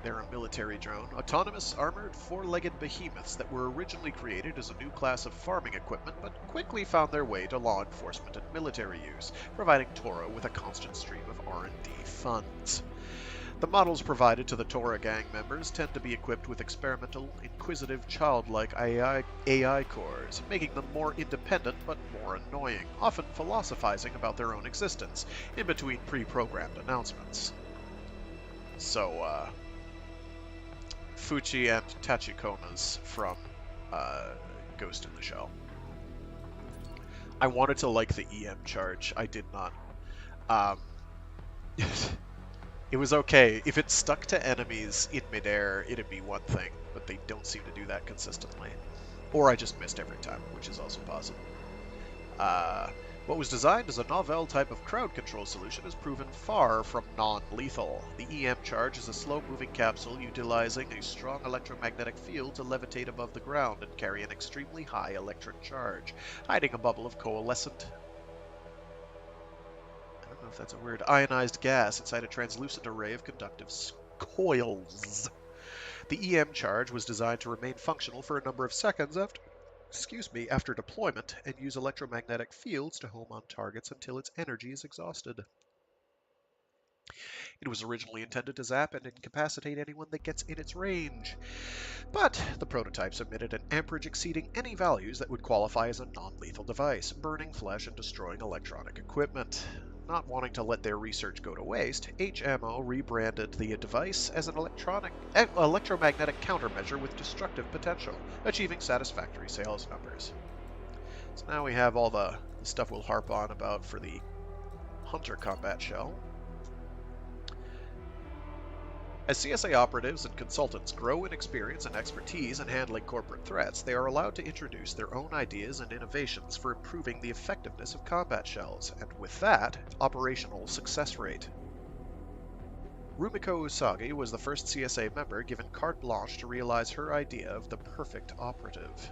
They're a military drone. Autonomous, armored, four-legged behemoths that were originally created as a new class of farming equipment, but quickly found their way to law enforcement and military use, providing Tora with a constant stream of R&D funds. The models provided to the Tora gang members tend to be equipped with experimental, inquisitive, childlike AI cores, making them more independent but more annoying, often philosophizing about their own existence, in between pre-programmed announcements. So, Fuchi and Tachikoma's from Ghost in the Shell. I wanted to like the EM charge. I did not. It was okay. If it stuck to enemies in midair, it'd be one thing, but they don't seem to do that consistently. Or I just missed every time, which is also possible. What was designed as a novel type of crowd control solution has proven far from non-lethal. The EM charge is a slow-moving capsule utilizing a strong electromagnetic field to levitate above the ground and carry an extremely high electric charge, hiding a bubble of coalescent, I don't know if that's a word, ionized gas inside a translucent array of conductive coils. The EM charge was designed to remain functional for a number of seconds after deployment, and use electromagnetic fields to home on targets until its energy is exhausted. It was originally intended to zap and incapacitate anyone that gets in its range, but the prototypes emitted an amperage exceeding any values that would qualify as a non-lethal device, burning flesh and destroying electronic equipment. Not wanting to let their research go to waste, HMO rebranded the device as an electromagnetic countermeasure with destructive potential, achieving satisfactory sales numbers. So now we have all the stuff we'll harp on about for the Hunter combat shell. As CSA operatives and consultants grow in experience and expertise in handling corporate threats, they are allowed to introduce their own ideas and innovations for improving the effectiveness of combat shells, and with that, operational success rate. Rumiko Usagi was the first CSA member given carte blanche to realize her idea of the perfect operative.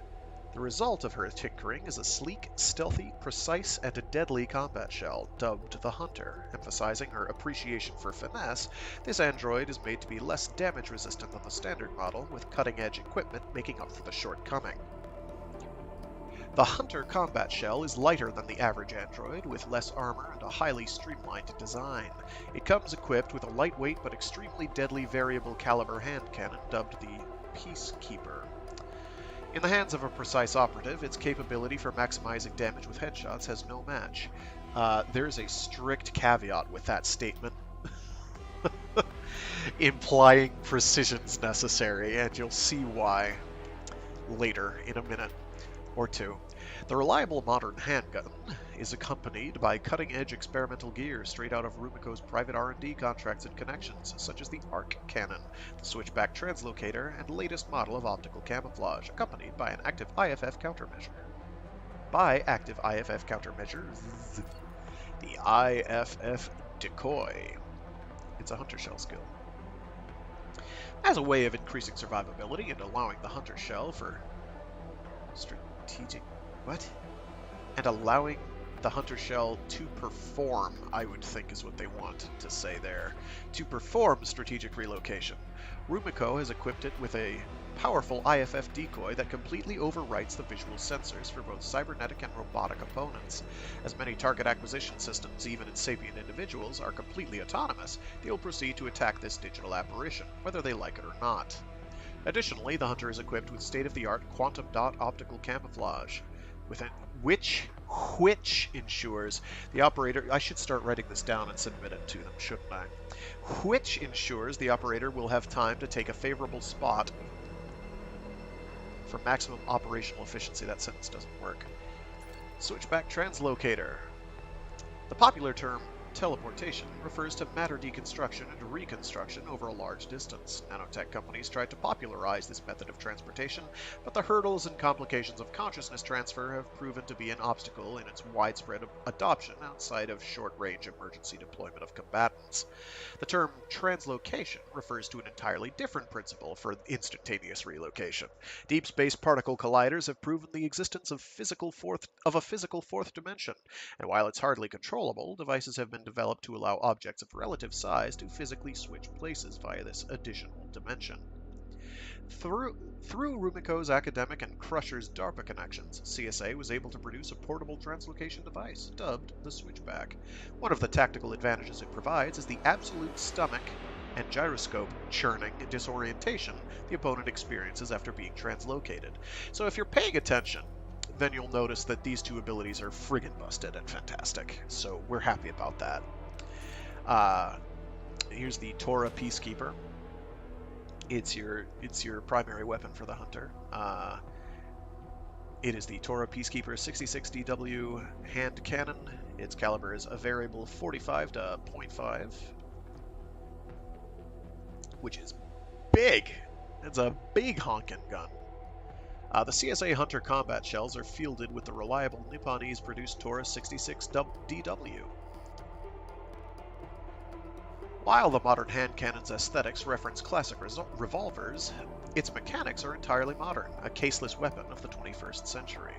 The result of her tinkering is a sleek, stealthy, precise, and deadly combat shell, dubbed the Hunter. Emphasizing her appreciation for finesse, this android is made to be less damage-resistant than the standard model, with cutting-edge equipment making up for the shortcoming. The Hunter combat shell is lighter than the average android, with less armor and a highly streamlined design. It comes equipped with a lightweight but extremely deadly variable caliber hand cannon dubbed the Peacekeeper. In the hands of a precise operative, its capability for maximizing damage with headshots has no match. There's a strict caveat with that statement, implying precision's necessary, and you'll see why later in a minute or two. The reliable modern handgun is accompanied by cutting-edge experimental gear straight out of Rumiko's private R&D contracts and connections, such as the arc cannon, the switchback translocator, and latest model of optical camouflage, accompanied by an active IFF countermeasure. By active IFF countermeasures, the IFF decoy. It's a hunter shell skill. As a way of increasing survivability and allowing the hunter shell for strategic... What? And allowing the hunter shell to perform, I would think is what they want to say there. To perform strategic relocation. Rumiko has equipped it with a powerful IFF decoy that completely overwrites the visual sensors for both cybernetic and robotic opponents. As many target acquisition systems, even in sapient individuals, are completely autonomous, they will proceed to attack this digital apparition, whether they like it or not. Additionally, the Hunter is equipped with state-of-the-art quantum dot optical camouflage, which ensures the operator... I should start writing this down and submit it to them, shouldn't I? Which ensures the operator will have time to take a favorable spot for maximum operational efficiency. That sentence doesn't work. Switchback translocator. The popular term teleportation refers to matter deconstruction and reconstruction over a large distance. Nanotech companies tried to popularize this method of transportation, but the hurdles and complications of consciousness transfer have proven to be an obstacle in its widespread adoption outside of short-range emergency deployment of combatants. The term translocation refers to an entirely different principle for instantaneous relocation. Deep space particle colliders have proven the existence of a physical fourth dimension, and while it's hardly controllable, devices have been developed to allow objects of relative size to physically switch places via this additional dimension. Through Rumiko's academic and Crusher's DARPA connections, CSA was able to produce a portable translocation device, dubbed the Switchback. One of the tactical advantages it provides is the absolute stomach and gyroscope churning disorientation the opponent experiences after being translocated. So if you're paying attention, then you'll notice that these two abilities are friggin' busted and fantastic. So we're happy about that. Here's the Torah Peacekeeper. It's your primary weapon for the Hunter. It is the Torah Peacekeeper 66 DW hand cannon. Its caliber is a variable 45 to 0.5, which is big. It's a big honkin' gun. The CSA Hunter combat shells are fielded with the reliable Nipponese-produced Torah 66 DW. While the modern hand cannon's aesthetics reference classic revolvers, its mechanics are entirely modern, a caseless weapon of the 21st century.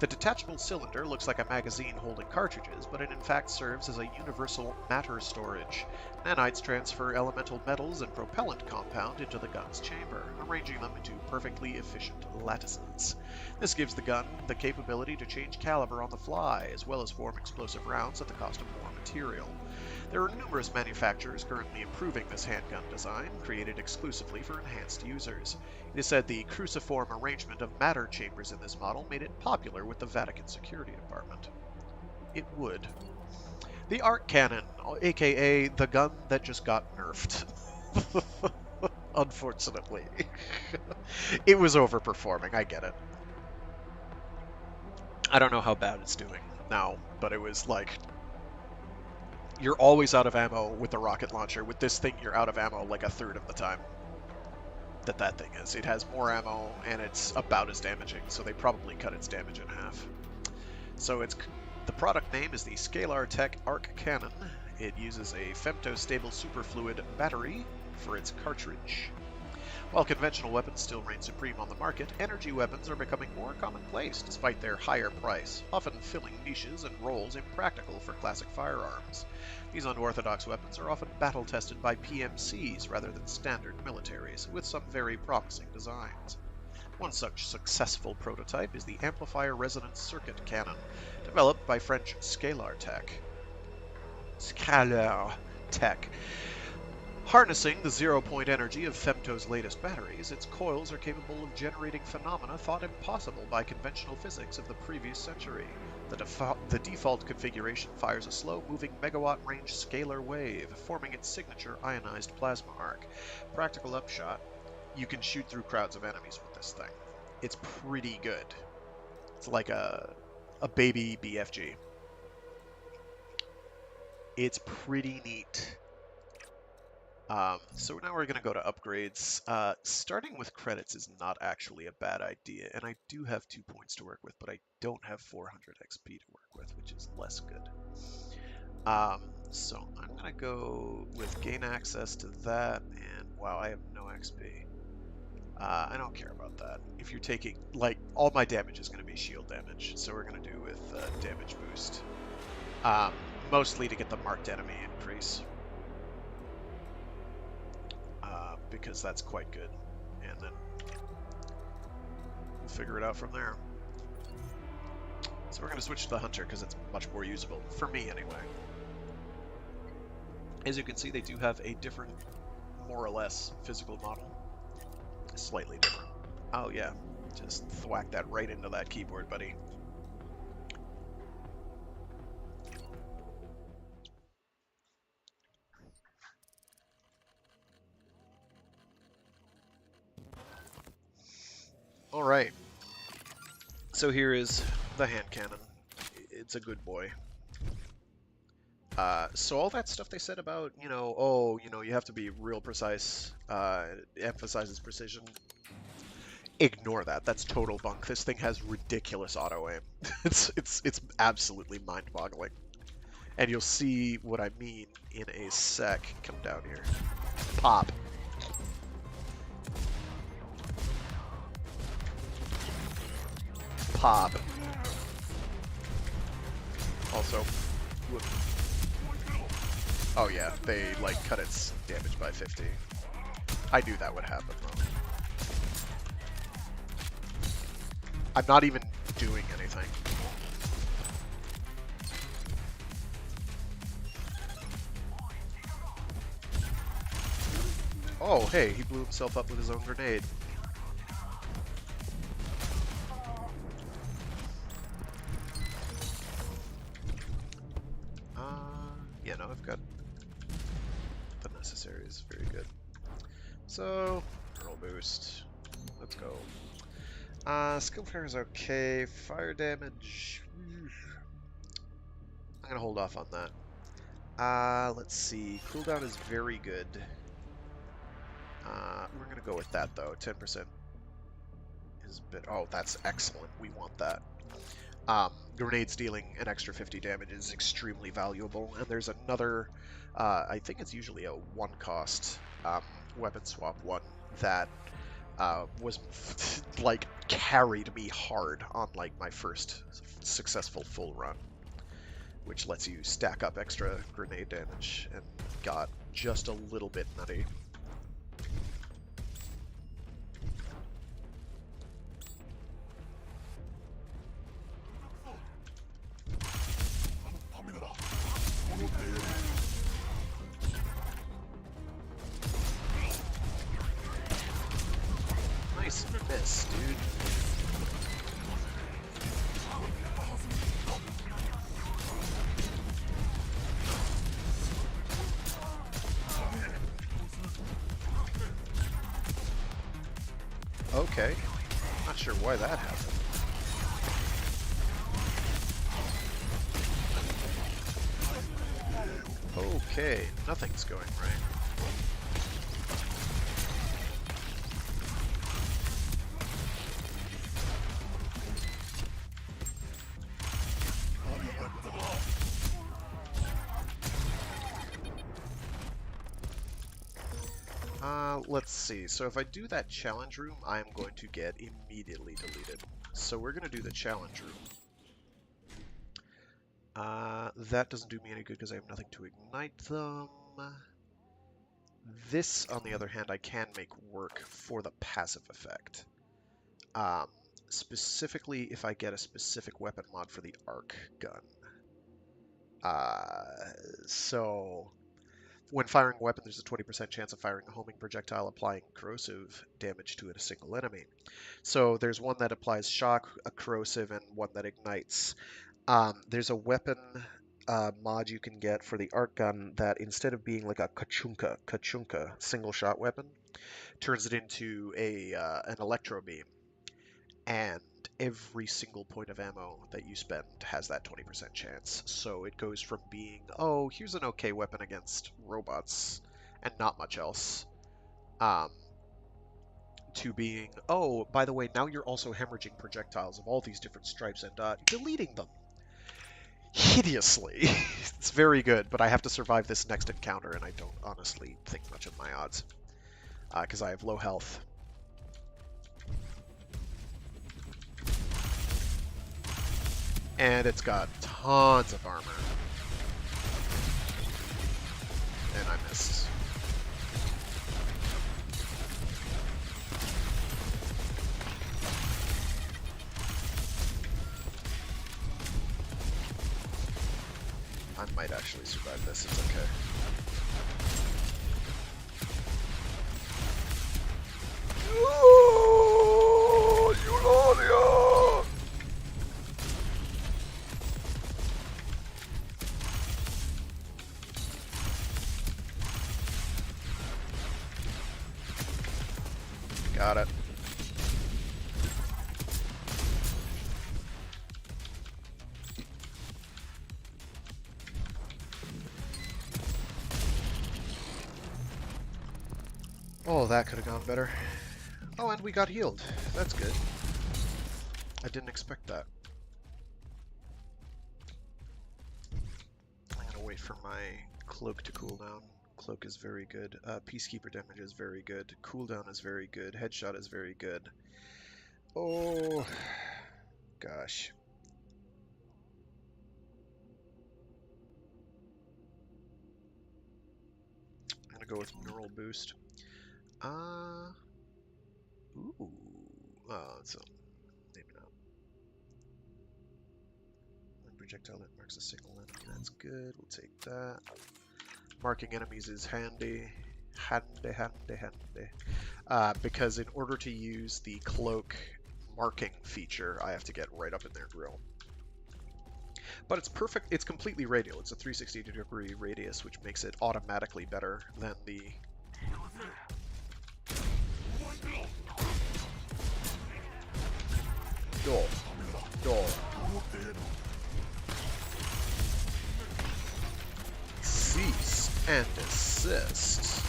The detachable cylinder looks like a magazine holding cartridges, but it in fact serves as a universal matter storage. Nanites transfer elemental metals and propellant compound into the gun's chamber, arranging them into perfectly efficient lattices. This gives the gun the capability to change caliber on the fly, as well as form explosive rounds at the cost of more material. There are numerous manufacturers currently improving this handgun design, created exclusively for enhanced users. It is said the cruciform arrangement of matter chambers in this model made it popular with the Vatican Security Department. It would. The arc cannon, aka the gun that just got nerfed. Unfortunately. It was overperforming, I get it. I don't know how bad it's doing now, but it was like You're always out of ammo with the rocket launcher. With this thing, you're out of ammo like a third of the time that thing is. It has more ammo, and it's about as damaging, so they probably cut its damage in half. So the product name is the Scalar Tech Arc Cannon. It uses a femtostable superfluid battery for its cartridge. While conventional weapons still reign supreme on the market, energy weapons are becoming more commonplace despite their higher price, often filling niches and roles impractical for classic firearms. These unorthodox weapons are often battle-tested by PMCs rather than standard militaries, with some very promising designs. One such successful prototype is the Amplifier Resonance Circuit Cannon, developed by French Scalar Tech. Harnessing the zero-point energy of Femto's latest batteries, its coils are capable of generating phenomena thought impossible by conventional physics of the previous century. The default configuration fires a slow-moving megawatt-range scalar wave, forming its signature ionized plasma arc. Practical upshot, you can shoot through crowds of enemies with this thing. It's pretty good. It's like a baby BFG. It's pretty neat. So now we're going to go to upgrades. Starting with credits is not actually a bad idea, and I do have 2 points to work with, but I don't have 400 XP to work with, which is less good. So I'm going to go with gain access to that, and wow, I have no XP. I don't care about that. If you're taking, like, all my damage is going to be shield damage, so we're going to do with damage boost. Mostly to get the marked enemy increase. Because that's quite good, and then we'll figure it out from there. So we're going to switch to the Hunter because it's much more usable, for me anyway. As you can see, they do have a different, more or less, physical model. Slightly different. Oh yeah, just thwack that right into that keyboard, buddy. Alright, so here is the hand cannon. It's a good boy. So all that stuff they said about, you know, you have to be real precise, emphasizes precision. Ignore that. That's total bunk. This thing has ridiculous auto-aim. It's absolutely mind-boggling. And you'll see what I mean in a sec. Come down here. Pop. Pop. Also, whoop. Oh yeah, they like cut its damage by 50. I knew that would happen though. I'm not even doing anything. Oh, hey, he blew himself up with his own grenade. Yeah, no, I've got the necessaries. Very good. So, roll boost. Let's go. Skill fair is okay. Fire damage. I'm gonna hold off on that. Let's see. Cooldown is very good. We're gonna go with that though. 10% is a bit. Oh, that's excellent. We want that. Grenades dealing an extra 50 damage is extremely valuable, and there's another, I think it's usually a one-cost weapon swap one that was like carried me hard on like my first successful full run, which lets you stack up extra grenade damage, and got just a little bit nutty. Nice miss, dude. Okay. Not sure why that happened. Okay, nothing's going right. Let's see. So if I do that challenge room, I am going to get immediately deleted. So we're going to do the challenge room. That doesn't do me any good because I have nothing to ignite them. This, on the other hand, I can make work for the passive effect. Specifically, if I get a specific weapon mod for the arc gun. So when firing a weapon, there's a 20% chance of firing a homing projectile applying corrosive damage to a single enemy. So there's one that applies shock, a corrosive, and one that ignites. There's a weapon mod you can get for the arc gun that instead of being like a kachunka single shot weapon, turns it into an electro beam. And every single point of ammo that you spend has that 20% chance. So it goes from being, oh, here's an okay weapon against robots and not much else, to being, oh, by the way, now you're also hemorrhaging projectiles of all these different stripes and deleting them hideously. It's very good, but I have to survive this next encounter, and I don't honestly think much of my odds because I have low health. And it's got tons of armor. And I missed. I might actually survive this, it's okay. Got it. Oh, that could have gone better. Oh, and we got healed. That's good. I didn't expect that. I'm gonna wait for my cloak to cool down. Cloak is very good. Peacekeeper damage is very good. Cooldown is very good. Headshot is very good. Oh, gosh. I'm gonna go with neural boost. Ooh. So maybe not. One projectile that marks a single enemy. That's good. We'll take that. Marking enemies is handy. Handy. Because in order to use the cloak marking feature, I have to get right up in their grill. But it's perfect. It's completely radial. It's a 360-degree radius, which makes it automatically better than the... Door. Cease and desist.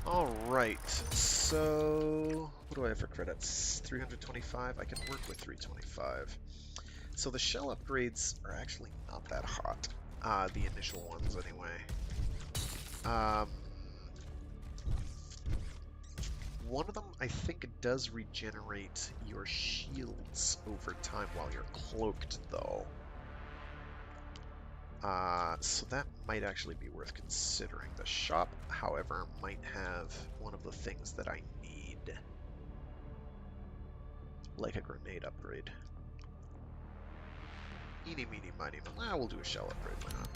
Alright, so what do I have for credits? 325? I can work with 325. So the shell upgrades are actually not that hot. The initial ones, anyway. One of them, I think, does regenerate your shields over time while you're cloaked, though. So that might actually be worth considering. The shop, however, might have one of the things that I need. Like a grenade upgrade. Eeny, meeny, miny, mo. We'll do a shell upgrade, why not?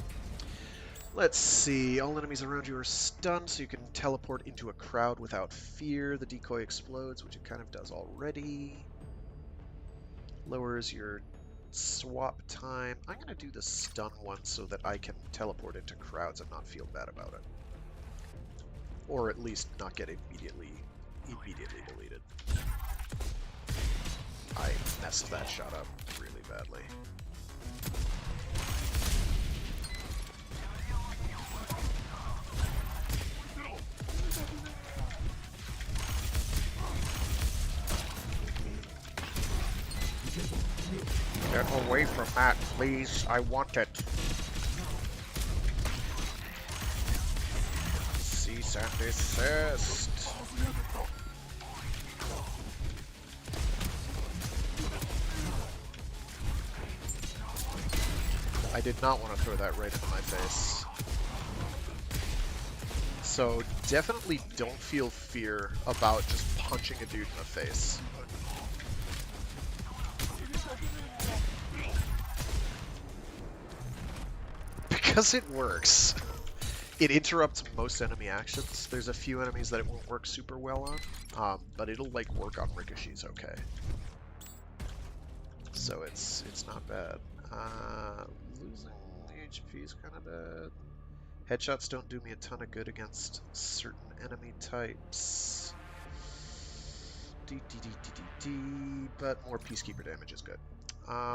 Let's see. All enemies around you are stunned, so you can teleport into a crowd without fear. The decoy explodes, which it kind of does already. Lowers your swap time. I'm going to do the stun one so that I can teleport into crowds and not feel bad about it. Or at least not get immediately immediately deleted. I messed that shot up really badly. Get away from that, please. I want it. Cease and desist. I did not want to throw that right into my face. So definitely don't feel fear about just punching a dude in the face. Because it works. It interrupts most enemy actions. There's a few enemies that it won't work super well on, but it'll like work on ricochets okay. So it's not bad. Losing HP is kind of bad. Headshots don't do me a ton of good against certain enemy types. But more peacekeeper damage is good.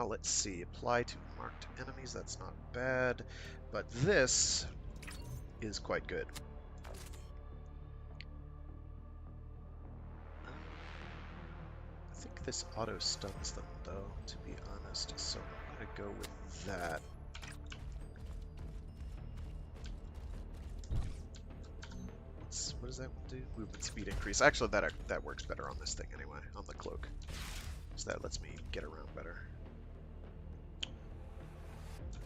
Let's see. Apply to marked enemies. That's not bad. But this is quite good. I think this auto stuns them, though, to be honest. So I'm going to go with that. What does that do? Movement speed increase. Actually, that works better on this thing anyway, on the cloak. So that lets me get around better.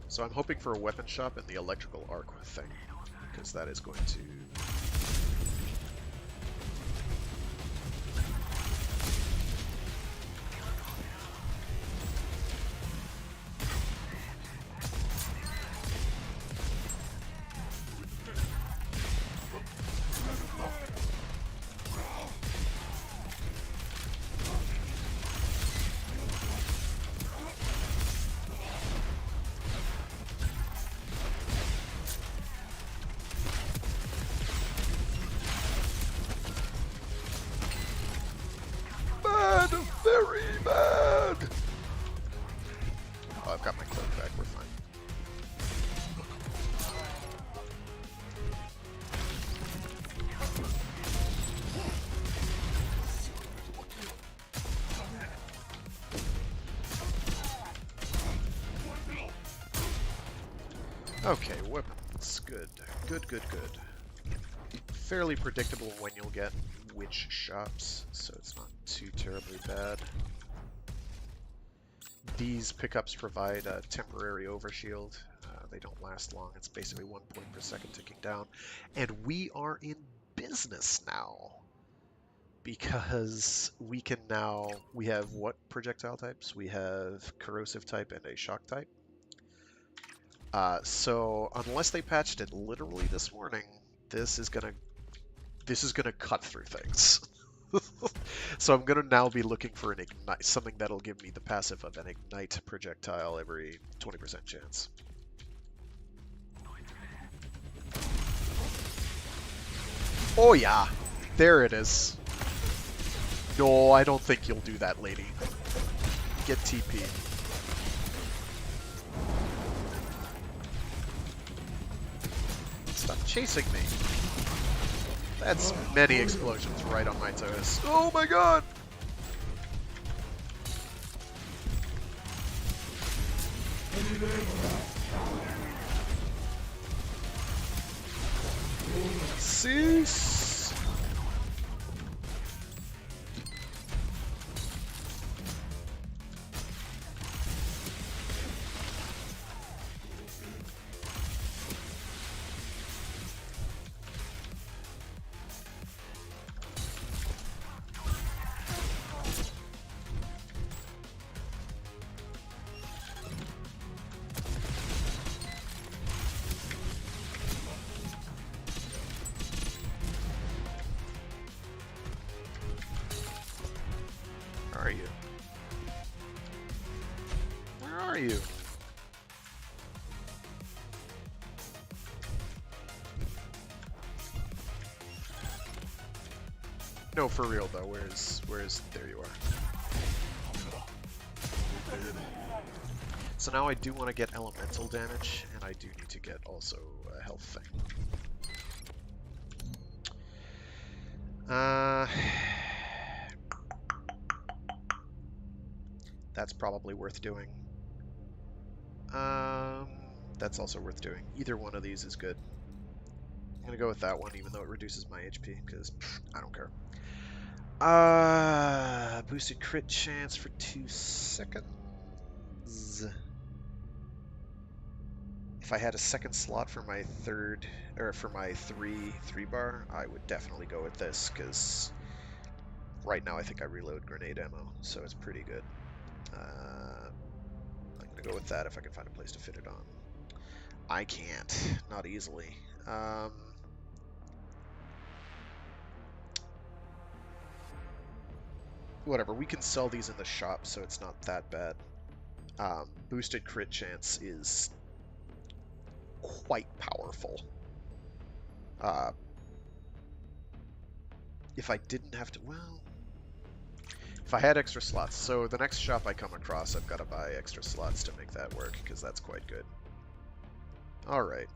So I'm hoping for a weapon shop and the electrical arc thing, because that is going to... Very bad! Oh, I've got my cloak back, we're fine. Okay, weapons. Good. Good. Fairly predictable when you'll get which shops, so it's not too terribly bad. These pickups provide a temporary overshield. They don't last long. It's basically 1 point per second ticking down. And we are in business now. Because we have what projectile types? We have corrosive type and a shock type. So unless they patched it literally this morning, this is gonna cut through things. So I'm gonna now be looking for an ignite, something that'll give me the passive of an ignite projectile every 20% chance. Oh yeah, there it is. No, I don't think you'll do that, lady. Get TP. Stop chasing me. That's many explosions right on my toes. Oh my god! Cease! Where are you? Where are you? no, for real though. Where's there you are. So now I do want to get elemental damage, and I do need to get also a health thing. That's probably worth doing. That's also worth doing. Either one of these is good. I'm gonna go with that one, even though it reduces my HP, because I don't care. Boosted crit chance for 2 seconds. If I had a second slot for my third, or for my three bar, I would definitely go with this, because right now I think I reload grenade ammo, so it's pretty good. I'm gonna go with that if I can find a place to fit it on. I can't, not easily. Whatever, we can sell these in the shop, so it's not that bad. Boosted crit chance is quite powerful. If I didn't have to, well, if I had extra slots, so the next shop I come across, I've got to buy extra slots to make that work, because that's quite good. Alright.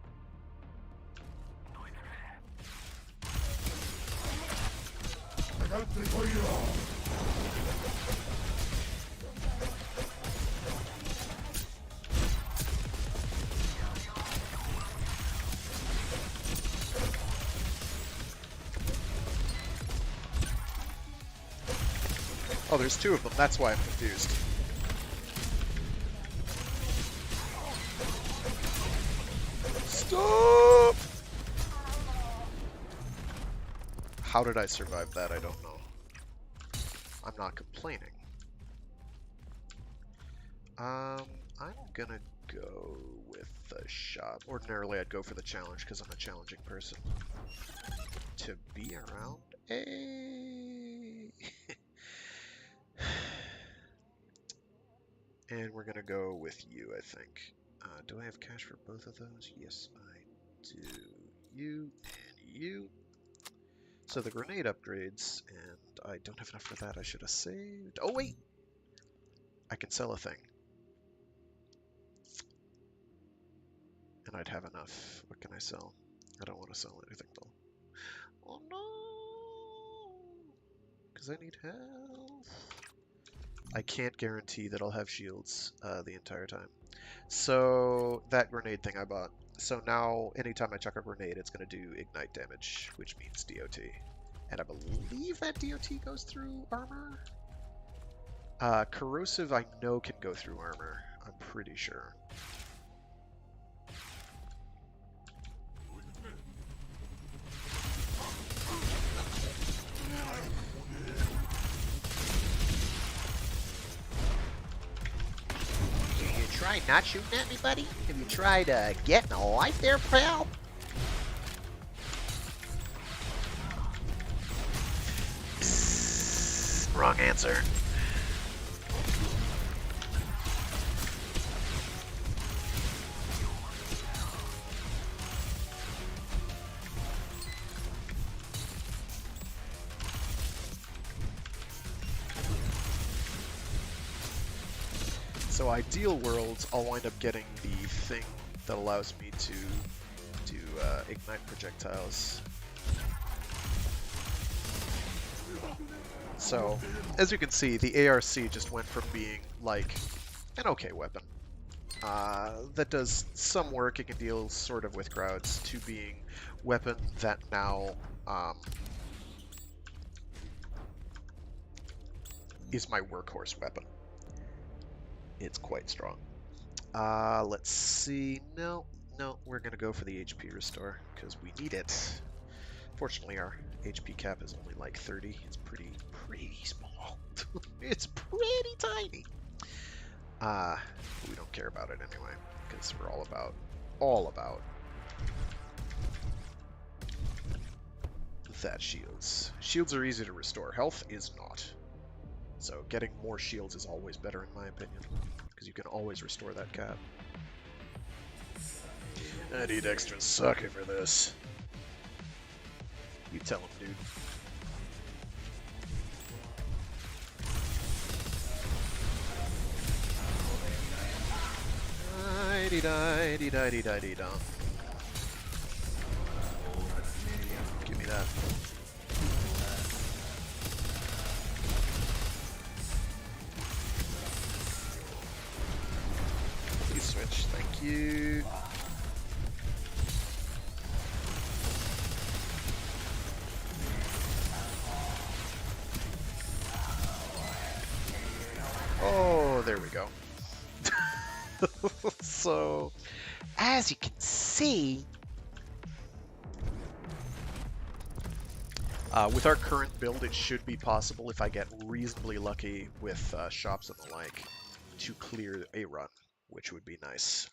Oh, there's 2 of them. That's why I'm confused. Stop! How did I survive that? I don't know. I'm not complaining. I'm gonna go with the shop. Ordinarily, I'd go for the challenge because I'm a challenging person. To be around a... And we're gonna go with you, I think. Do I have cash for both of those? Yes, I do. You and you. So the grenade upgrades, and I don't have enough for that. I should have saved. Oh, wait! I can sell a thing. And I'd have enough. What can I sell? I don't want to sell anything, though. Oh, no! Because I need health. I can't guarantee that I'll have shields the entire time. So that grenade thing I bought. So now anytime I chuck a grenade, it's going to do ignite damage, which means DOT. And I believe that DOT goes through armor? Corrosive I know can go through armor. I'm pretty sure. Try not shooting at me, buddy? Have you tried getting a life there, pal? Wrong answer. So ideal worlds, I'll wind up getting the thing that allows me to ignite projectiles. So, as you can see, the ARC just went from being like an okay weapon that does some work, it can deal sort of with crowds, to being weapon that now is my workhorse weapon. It's quite strong. Let's see. No, we're gonna go for the HP restore because we need it. Fortunately, our HP cap is only like 30. It's pretty small. It's pretty tiny. We don't care about it anyway because we're all about that shields. Shields are easy to restore. Health is not. So getting more shields is always better in my opinion, because you can always restore that cap. I need extra sake for this. You tell him, dude. dee die dee die dee die dee da. Give me that. Please switch, thank you. Oh, there we go. So, As you can see, with our current build, it should be possible, if I get reasonably lucky with shops and the like, to clear a run, which would be nice.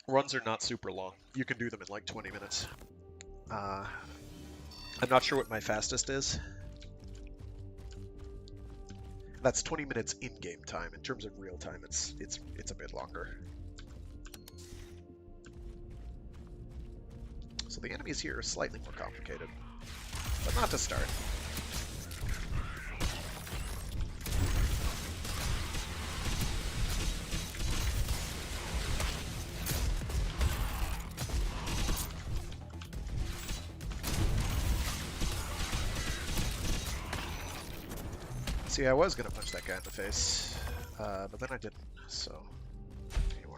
Runs are not super long. You can do them in like 20 minutes. I'm not sure what my fastest is. That's 20 minutes in-game time. In terms of real time, it's a bit longer. So the enemies here are slightly more complicated, but not to start. See, I was gonna punch that guy in the face, but then I didn't, so here you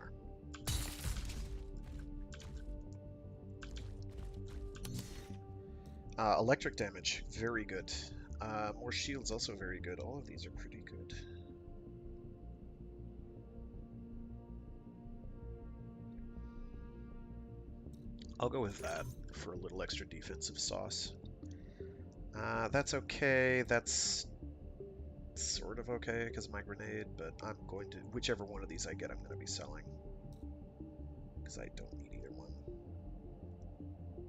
are. Electric damage, very good. More shields, also very good. All of these are pretty good. I'll go with that for a little extra defensive sauce. That's okay, that's sort of okay because of my grenade, but I'm going to, whichever one of these I get, I'm going to be selling because I don't need either one.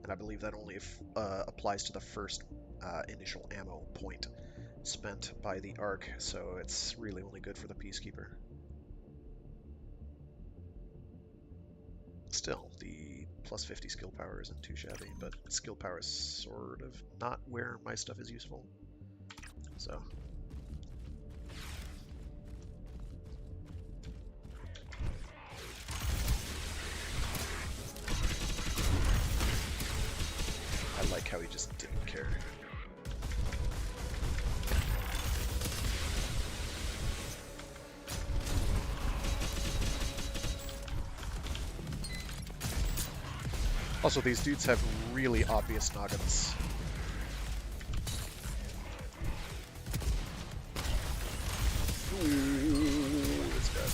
And I believe that only applies to the first initial ammo point spent by the arc, so it's really only good for the Peacekeeper. Still, the plus 50 skill power isn't too shabby, but skill power is sort of not where my stuff is useful. So I like how he just didn't care. Also, these dudes have really obvious noggins. Ooh, that's bad.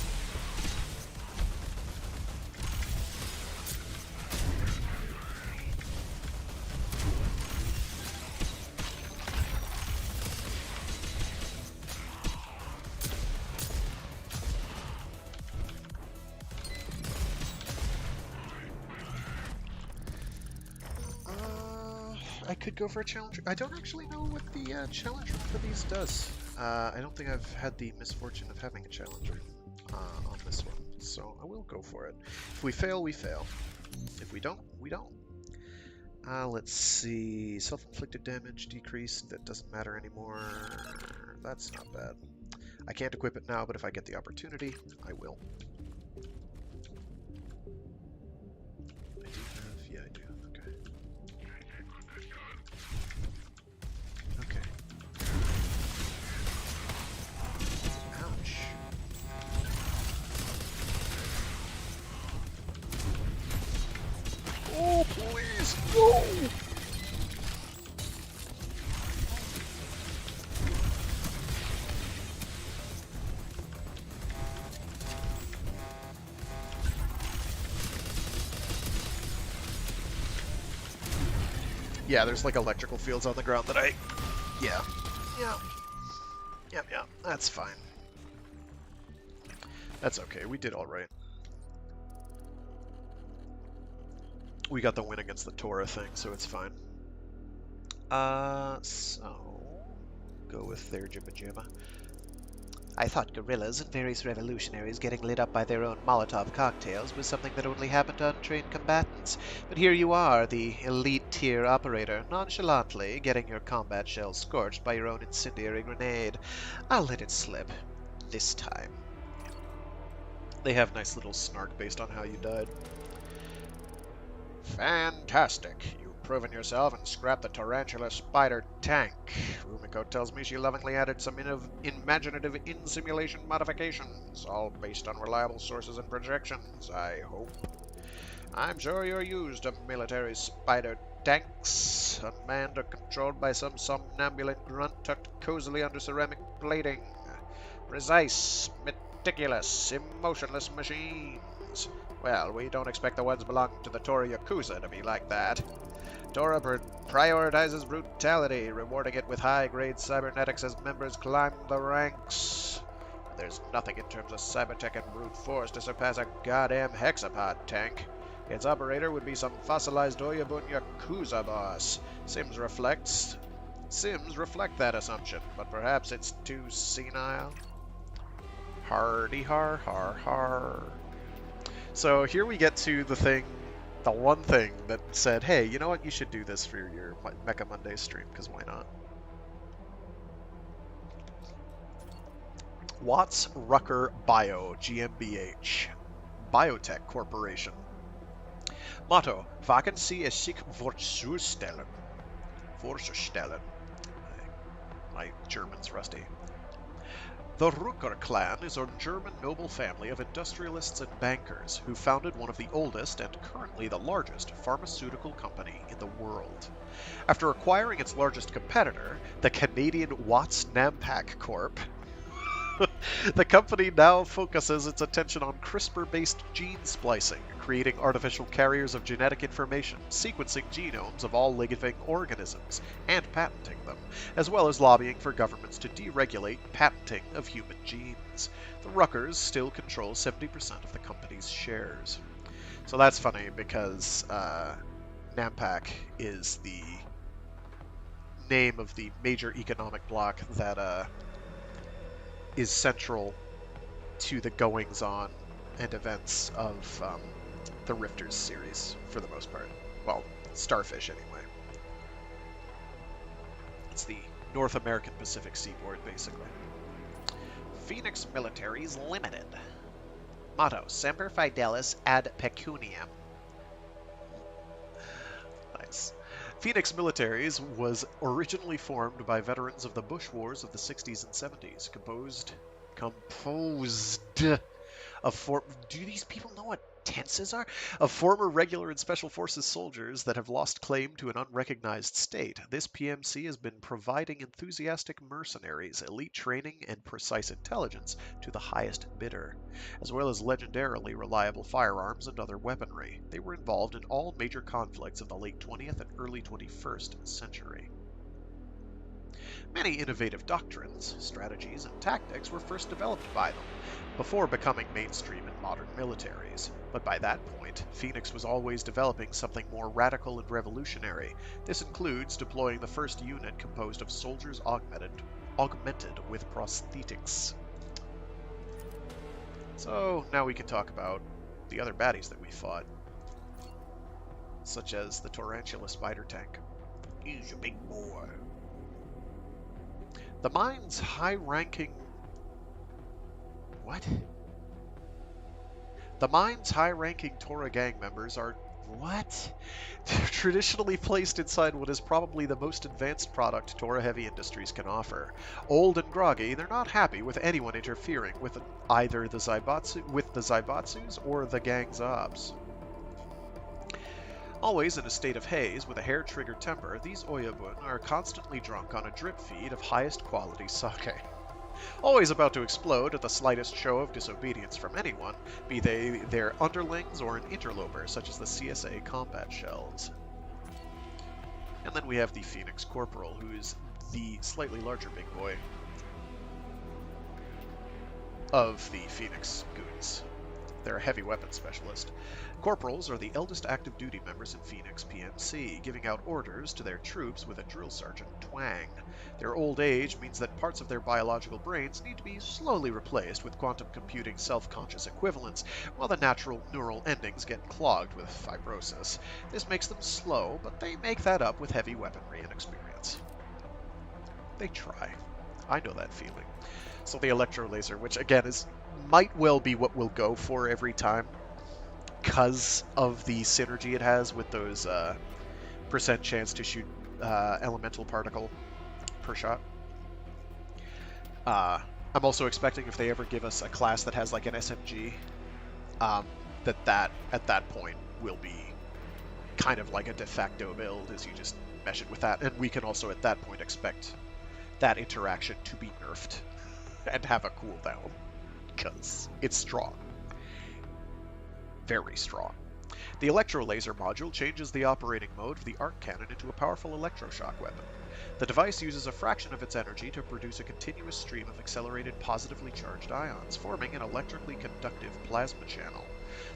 I could go for a challenge. I don't actually know what the challenge run for these does. I don't think I've had the misfortune of having a challenger on this one, so I will go for it. If we fail, we fail. If we don't, we don't. Let's see. Self-inflicted damage decreased. That doesn't matter anymore. That's not bad. I can't equip it now, but if I get the opportunity, I will. I do have... Yeah, I do. Okay. Okay. Ouch. Oh, please, no! Yeah, there's like electrical fields on the ground that I... Yeah. Yeah, that's fine. That's okay, we did alright. We got the win against the Tora thing, so it's fine. So... Go with their Jibba Jabba. I thought guerrillas and various revolutionaries getting lit up by their own Molotov cocktails was something that only happened to untrained combatants. But here you are, the elite tier operator, nonchalantly getting your combat shell scorched by your own incendiary grenade. I'll let it slip. This time. They have nice little snark based on how you died. Fantastic. You've proven yourself and scrapped the tarantula spider tank. Rumiko tells me she lovingly added some imaginative in-simulation modifications, all based on reliable sources and projections, I hope. I'm sure you're used to military spider tanks, unmanned or controlled by some somnambulant grunt tucked cozily under ceramic plating. Precise, meticulous, emotionless machines. Well, we don't expect the ones belonging to the Tora Yakuza to be like that. Tora prioritizes brutality, rewarding it with high-grade cybernetics as members climb the ranks. There's nothing in terms of cybertech and brute force to surpass a goddamn hexapod tank. Its operator would be some fossilized Oyabun Yakuza boss. Sims reflect that assumption, but perhaps it's too senile. Hardy har har har. So here we get to the one thing that said, hey, you know what, you should do this for your Mecha Monday stream, because why not? Watts Rucker Bio GmbH, Biotech Corporation. Motto: Wagen Sie es sich vorzustellen. My German's rusty. The Rucker clan is a German noble family of industrialists and bankers who founded one of the oldest and currently the largest pharmaceutical company in the world. After acquiring its largest competitor, the Canadian Watts Nampak Corp., the company now focuses its attention on CRISPR-based gene splicing, creating artificial carriers of genetic information, sequencing genomes of all living organisms, and patenting them, as well as lobbying for governments to deregulate patenting of human genes. The Ruckers still control 70% of the company's shares. So that's funny because Nampak is the name of the major economic bloc that is central to the goings-on and events of the Rifters series, for the most part. Well, Starfish, anyway. It's the North American Pacific Seaboard, basically. Phoenix Militaries Limited. Motto: Semper Fidelis ad Pecuniam. Nice. Phoenix Militaries was originally formed by veterans of the Bush Wars of the 60s and 70s, composed of do these people know what tenses are? Of former regular and special forces soldiers that have lost claim to an unrecognized state. This PMC has been providing enthusiastic mercenaries, elite training, and precise intelligence to the highest bidder, as well as legendarily reliable firearms and other weaponry. They were involved in all major conflicts of the late 20th and early 21st century. Many innovative doctrines, strategies, and tactics were first developed by them, before becoming mainstream in modern militaries. But by that point, Phoenix was always developing something more radical and revolutionary. This includes deploying the first unit composed of soldiers augmented with prosthetics. So now we can talk about the other baddies that we fought, such as the Tarantula Spider Tank. He's a big boy. The mine's high-ranking... What? The mine's high-ranking Tora gang members are... What? They're traditionally placed inside what is probably the most advanced product Tora Heavy Industries can offer. Old and groggy, they're not happy with anyone interfering with either the Zaibatsus or the gang's ops. Always in a state of haze with a hair-trigger temper, these Oyabun are constantly drunk on a drip feed of highest quality sake. Always about to explode at the slightest show of disobedience from anyone, be they their underlings or an interloper such as the CSA combat shells. And then we have the Phoenix Corporal, who is the slightly larger big boy of the Phoenix Goons. They're a heavy weapons specialist. Corporals are the eldest active duty members in Phoenix PMC, giving out orders to their troops with a drill sergeant twang. Their old age means that parts of their biological brains need to be slowly replaced with quantum computing self-conscious equivalents, while the natural neural endings get clogged with fibrosis. This makes them slow, but they make that up with heavy weaponry and experience. They try. I know that feeling. So the electro laser, which again might well be what we'll go for every time, because of the synergy it has with those percent chance to shoot elemental particle per shot. I'm also expecting if they ever give us a class that has like an SMG, that at that point will be kind of like a de facto build, as you just mesh it with that. And we can also at that point expect that interaction to be nerfed and have a cooldown, because it's strong. Very strong. The electro laser module changes the operating mode of the arc cannon into a powerful electroshock weapon. The device uses a fraction of its energy to produce a continuous stream of accelerated positively charged ions, forming an electrically conductive plasma channel.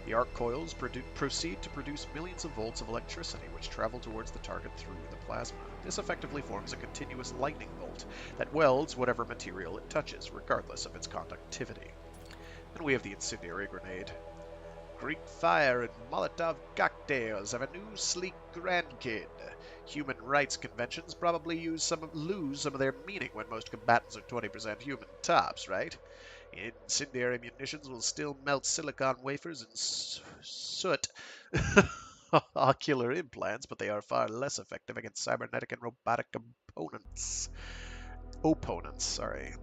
The arc coils proceed to produce millions of volts of electricity, which travel towards the target through the plasma. This effectively forms a continuous lightning bolt that welds whatever material it touches, regardless of its conductivity. And we have the incendiary grenade. Greek fire and Molotov cocktails have a new sleek grandkid. Human rights conventions probably lose some of their meaning when most combatants are 20% human tops, right? Incendiary munitions will still melt silicon wafers and soot ocular implants, but they are far less effective against cybernetic and robotic opponents.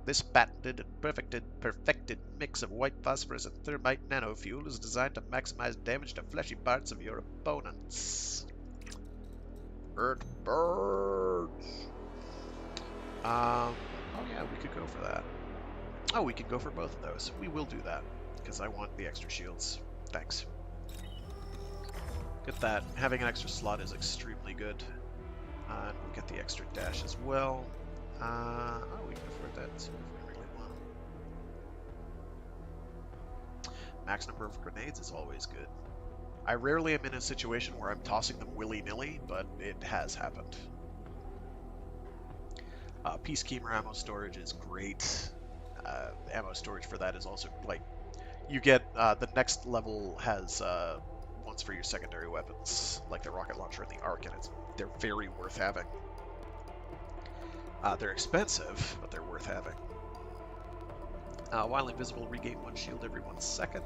This patented and perfected mix of white phosphorus and thermite nanofuel is designed to maximize damage to fleshy parts of your opponents. It burns. Oh yeah, we could go for that. Oh, we can go for both of those. We will do that, because I want the extra shields. Thanks. Get that. Having an extra slot is extremely good. And we'll get the extra dash as well. Oh, we can afford that too if we really want. Max number of grenades is always good. I rarely am in a situation where I'm tossing them willy-nilly, but it has happened. Peacekeeper ammo storage is great. Ammo storage for that is also, like, you get, the next level has ones for your secondary weapons, like the rocket launcher and the arc, and they're very worth having. They're expensive, but they're worth having. While invisible, regain 1 shield every 1 second,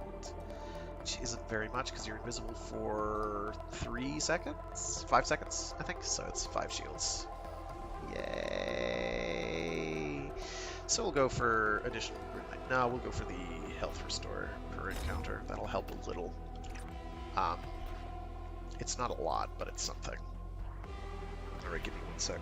which isn't very much because you're invisible for 3 seconds? 5 seconds, I think, so it's 5 shields. Yay! So we'll go for additional grenade. No, we'll go for the health restore per encounter. That'll help a little. It's not a lot, but it's something. Alright, give me 1 sec.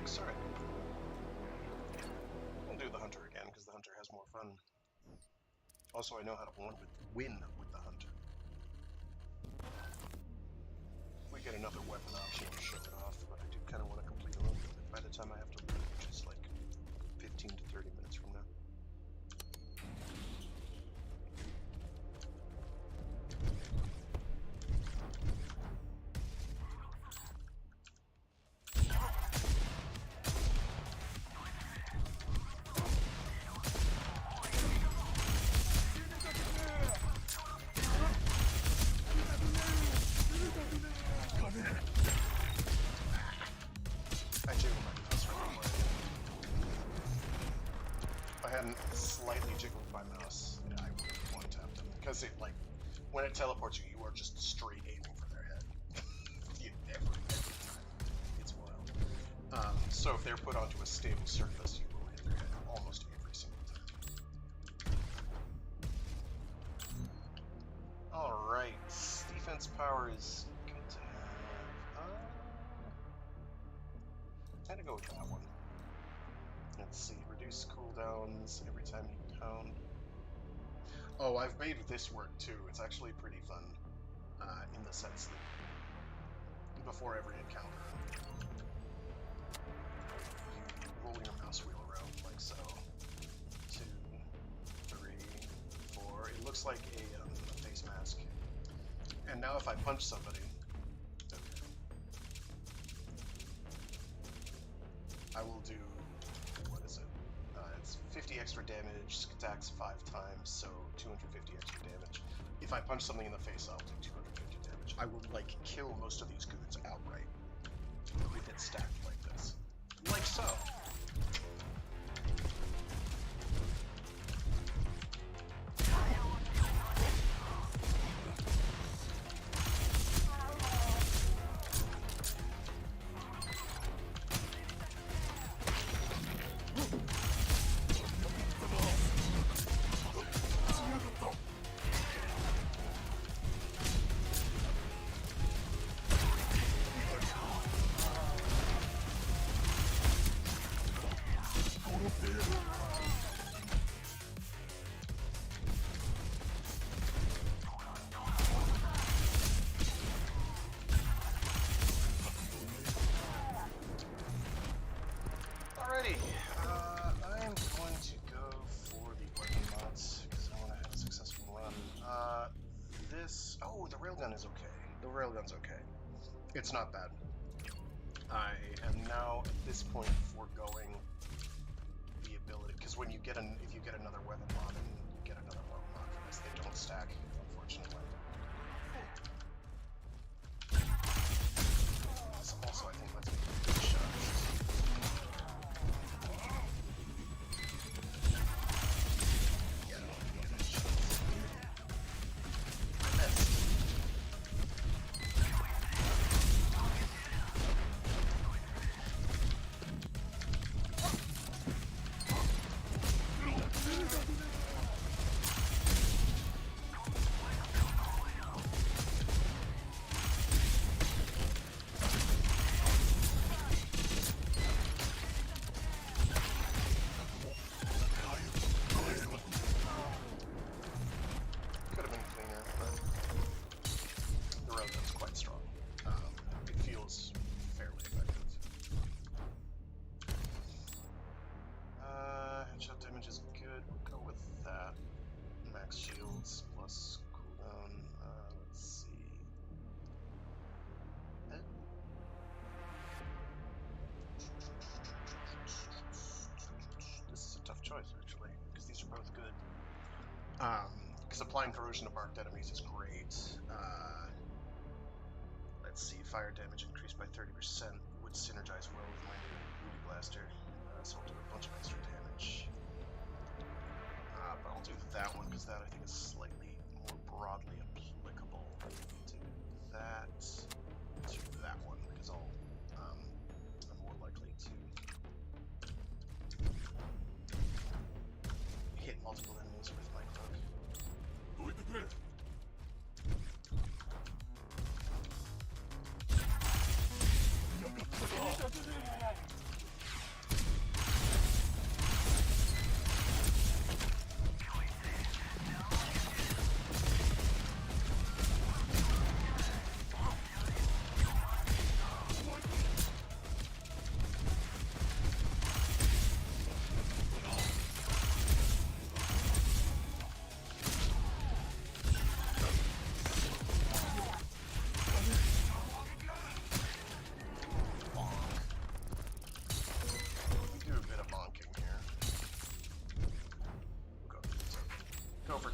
Sorry. We'll do the hunter again, because the hunter has more fun. Also, I know how to win with the hunter. We get another weapon option to show it off, but I do kind of want to complete a little bit by the time I have to leave, which is like 15 to 30 minutes from now. because it like when it teleports you, you are just straight aiming for their head. every time. It's wild. So if they're put onto a stable surface, you will hit their head almost every single time. All right, defense power is good to have. I'm gonna go with that one. Let's see, reduce cooldowns every time you pound. Oh, I've made this work too. It's actually pretty fun, in the sense that before every encounter, you roll your mouse wheel around like so. 2, 3, 4. It looks like a face mask. And now if I punch somebody, I will do, what is it? It's 50 extra damage, attacks 5 times, so 250 extra damage. If I punch something in the face, I'll do 250 damage. I will, like, kill most of these goons outright with it stacked like this. Like so. Alrighty, I'm going to go for the weapon mods, because I want to have a successful run. Oh, the railgun is okay. The railgun's okay. It's not bad. I am now, at this point, foregoing the ability, because when you get if you get another weapon mod and you get another weapon mod for this, they don't stack, unfortunately. This also, I think, lets me do good shots. Damage is good. We'll go with that. Max shields plus cooldown. Let's see. This is a tough choice, actually, because these are both good. Because applying corrosion to marked enemies is great. Let's see. Fire damage increased by 30% would synergize well with my new Booty Blaster. So I'll do a bunch of extra damage. But I'll do that one because that I think is slightly more broadly applicable to that one because I'm more likely to hit multiple enemies with my cloak.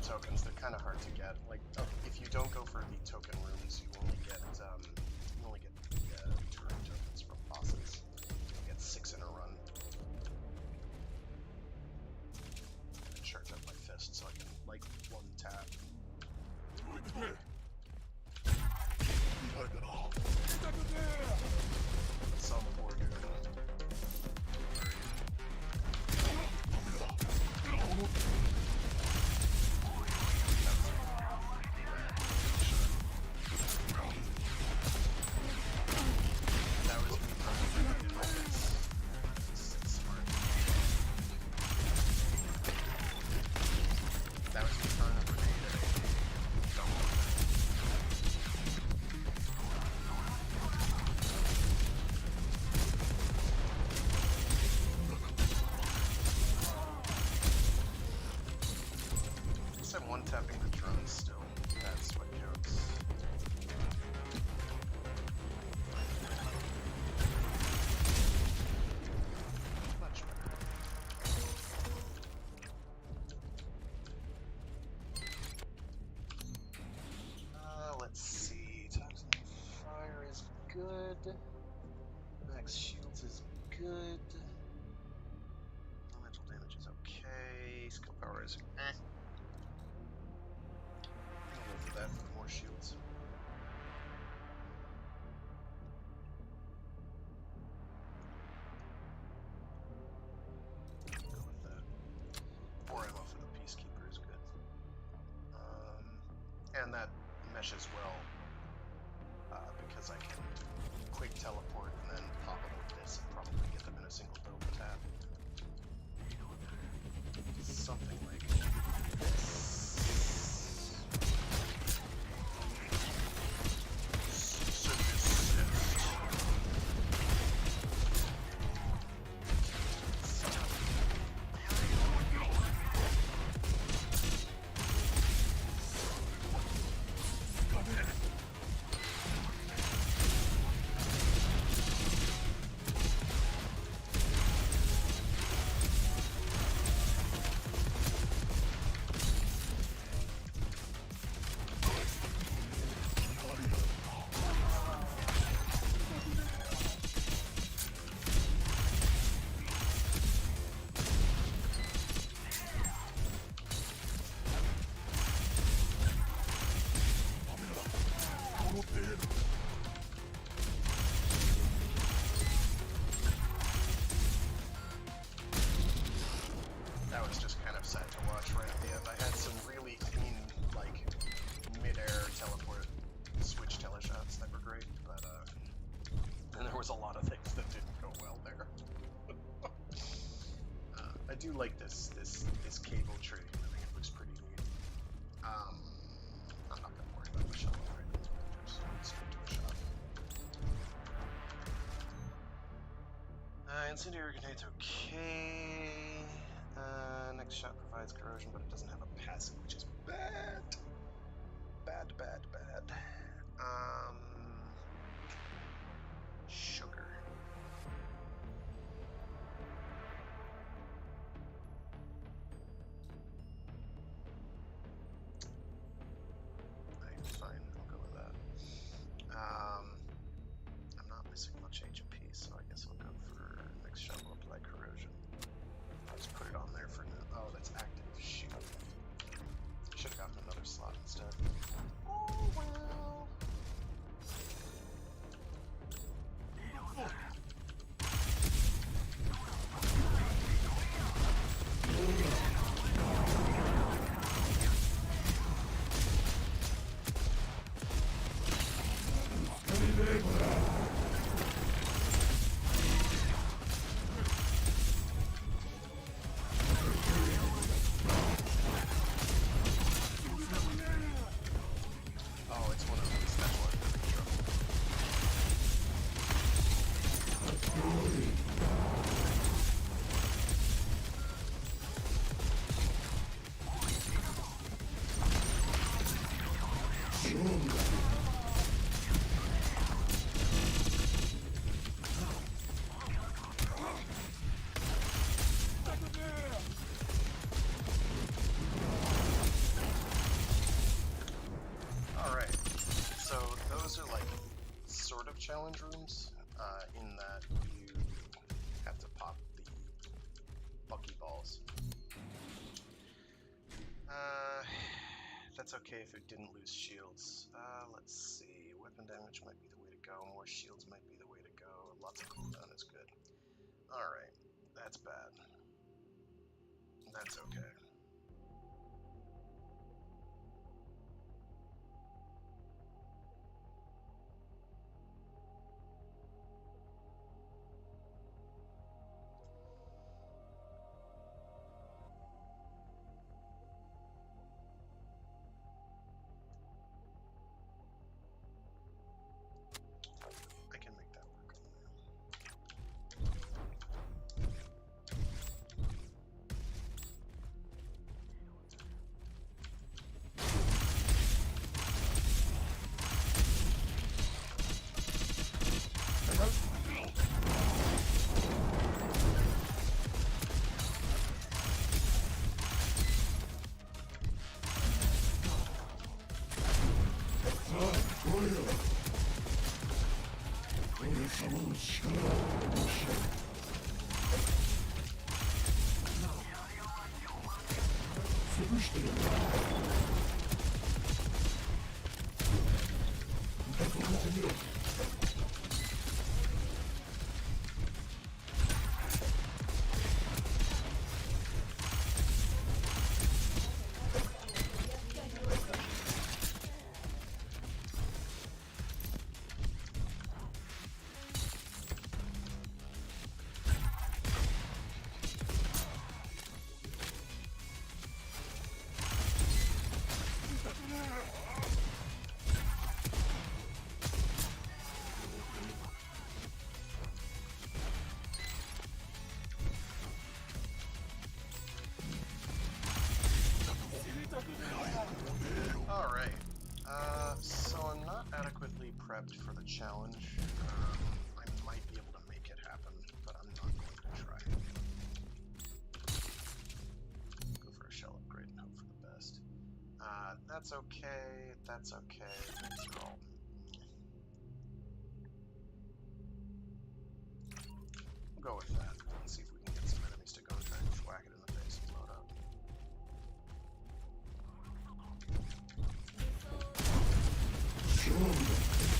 Tokens, they're kind of hard to get. Like, if you don't go for the token rooms, you only get turret tokens from bosses. You get 6 in a run. I'm gonna charge up my fist so I can like one tap. That's all the war doing. That was me probably. It's smart. That was me throwing a grenade at a don't want that. I guess I'm one-tapping the drone still. That's what counts. Much better. Let's see. Toxin Fire is good. Max Shields is good. Elemental damage is okay. Skill power is eh. I'll go for that for more shields. Go with that. 4 ammo for the Peacekeeper is good. And that meshes well because I can quick teleport and then pop up with this and probably get them in a single double tap. Something like this. That was just kind of sad to watch right at the end. I had some really clean, like, mid-air teleport switch teleshots that were great, but, and there was a lot of things that didn't go well there. I do like this cable tree. I think it looks pretty neat. I'm not gonna worry about the shop right now. Just straight to a shop. Incendiary grenade's okay. Next shot provides corrosion, but it doesn't have a passive, which is bad. Bad. Sugar. Fine, I'll go with that. I'm not missing much HP, so I guess I'll go for next shot will apply corrosion. I'll just put it on there for now. Oh, that's active. Shoot. Should have gotten another slot instead. Oh well. Oh, it's one of those special Alright, so those are like sort of challenge rooms, in that you have to pop the bucky balls. that's okay if it didn't lose shields. Let's see. Weapon damage might be the way to go. More shields might be the way to go. Lots of cooldown is good. Alright. That's bad. That's okay. I can make that work on there. Alright, so I'm not adequately prepped for the challenge. I might be able to make it happen, but I'm not going to try. Go for a shell upgrade and hope for the best. That's okay, that's okay. These are all... We'll go with that and see if we can get some enemies to go and try and whack it in the face and load up.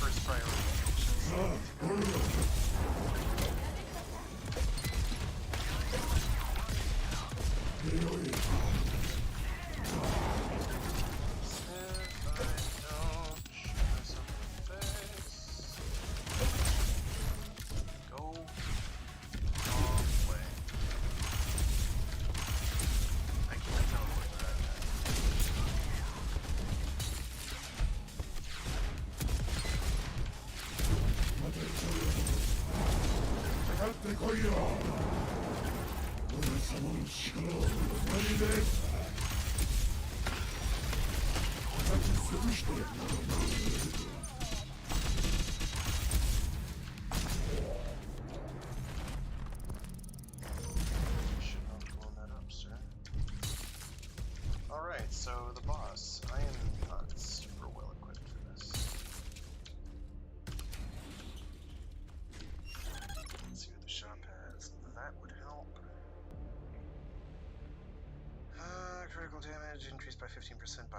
First priority. Alright, so the boss. I am not super well equipped for this. Let's see what the shop has. That would help. Critical damage increased by 15%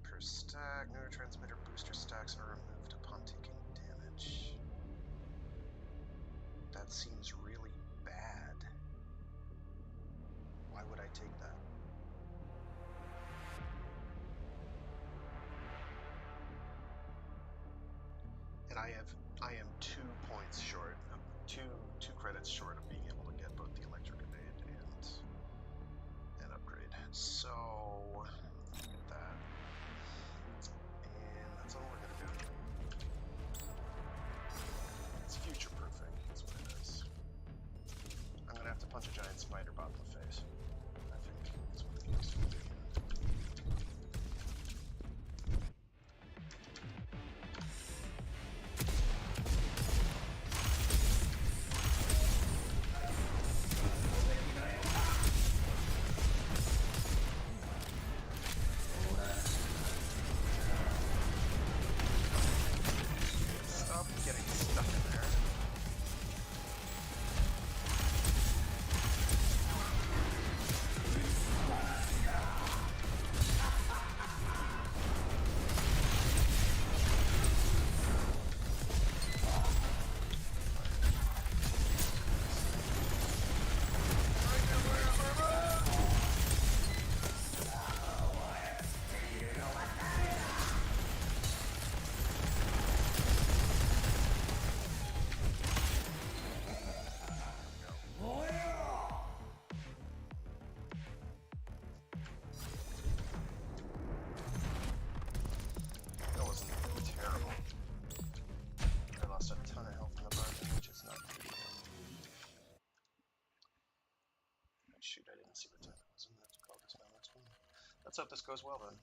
per stack. Neurotransmitter booster stacks are removed upon taking damage. That seems really bad. Why would I take that? And I am 2 points short, two credits short of being able to get both the electric evade and upgrade. So get that, and that's all we're gonna do. It's future proofing. That's what it is. I'm gonna have to punch a giant spider bot in the face. I think that's what the game's gonna do. Let's hope this goes well then.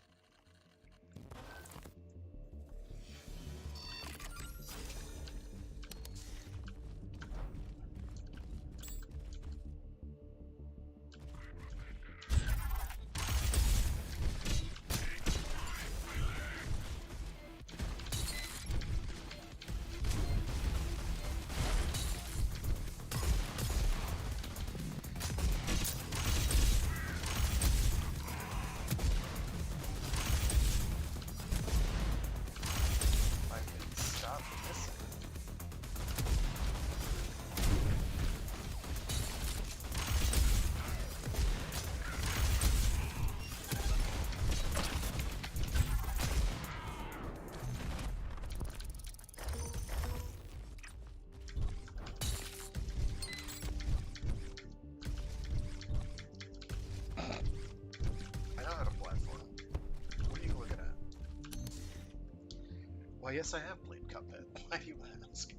Why, yes, I have played Cuphead. Why do you ask?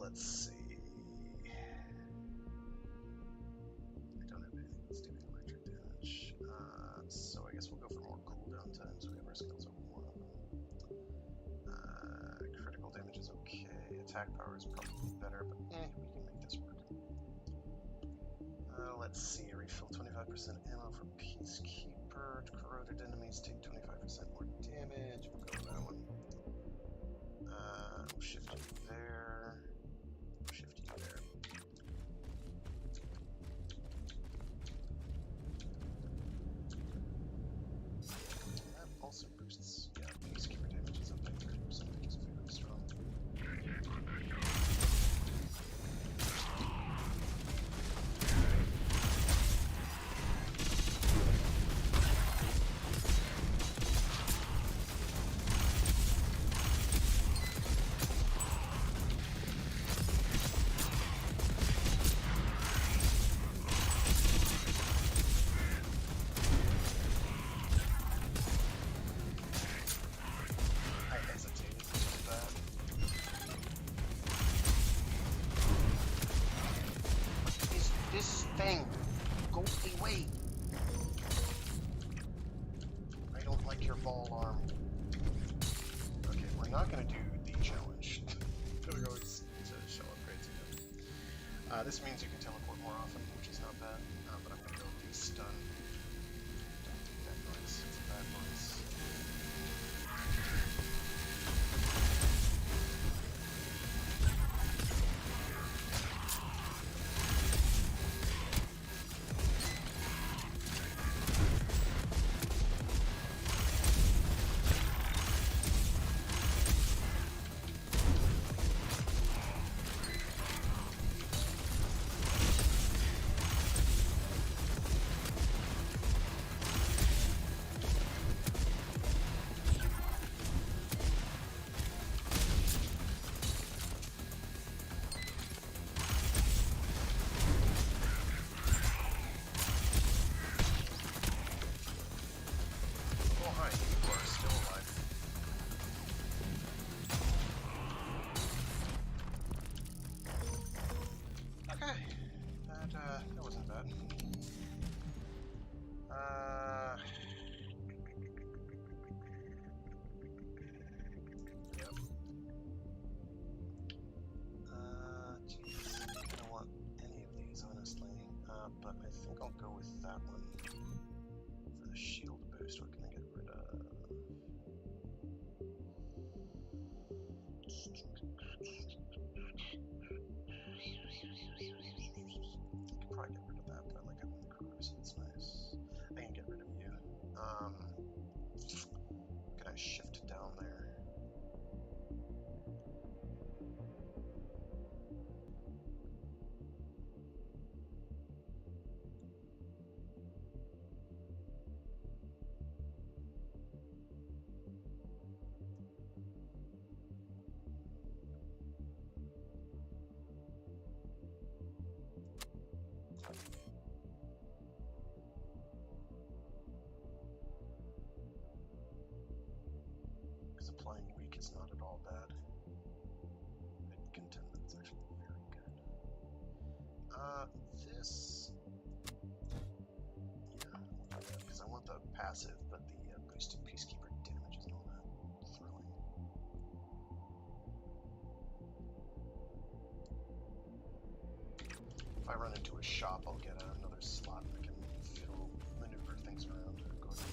Let's see. I don't have anything that's doing electric damage. So I guess we'll go for more cooldown times. We have our skills over one of them. Critical damage is okay. Attack power is probably better, but we can make this work. Let's see. Refill 25% ammo for Peacekeeper. Corroded enemies take 25% more damage. We'll go with that one. We'll shift you there. We'll shift you there. That also boosts, yeah, Peacekeeper damage is up by 30% because of very strong. This means you can teleport more often, which is not bad, but I'm going to go with stun. Don't make that noise, it's a bad noise. That wasn't bad. Yep. Geez, I don't want any of these, honestly. But I think I'll go with that one for the shield boost. What can I get rid of? Probably get rid of that, but I like having the cruise, it's nice. I can get rid of you. Can I shift down there? Because applying weak is not at all bad. I contend that it's actually very good. This... Yeah, we'll do that, because I want the path passive, but the boosted peacekeeper damage isn't all that thrilling. If I run into a shop, I'll get another slot that can fiddle, maneuver things around. Go ahead.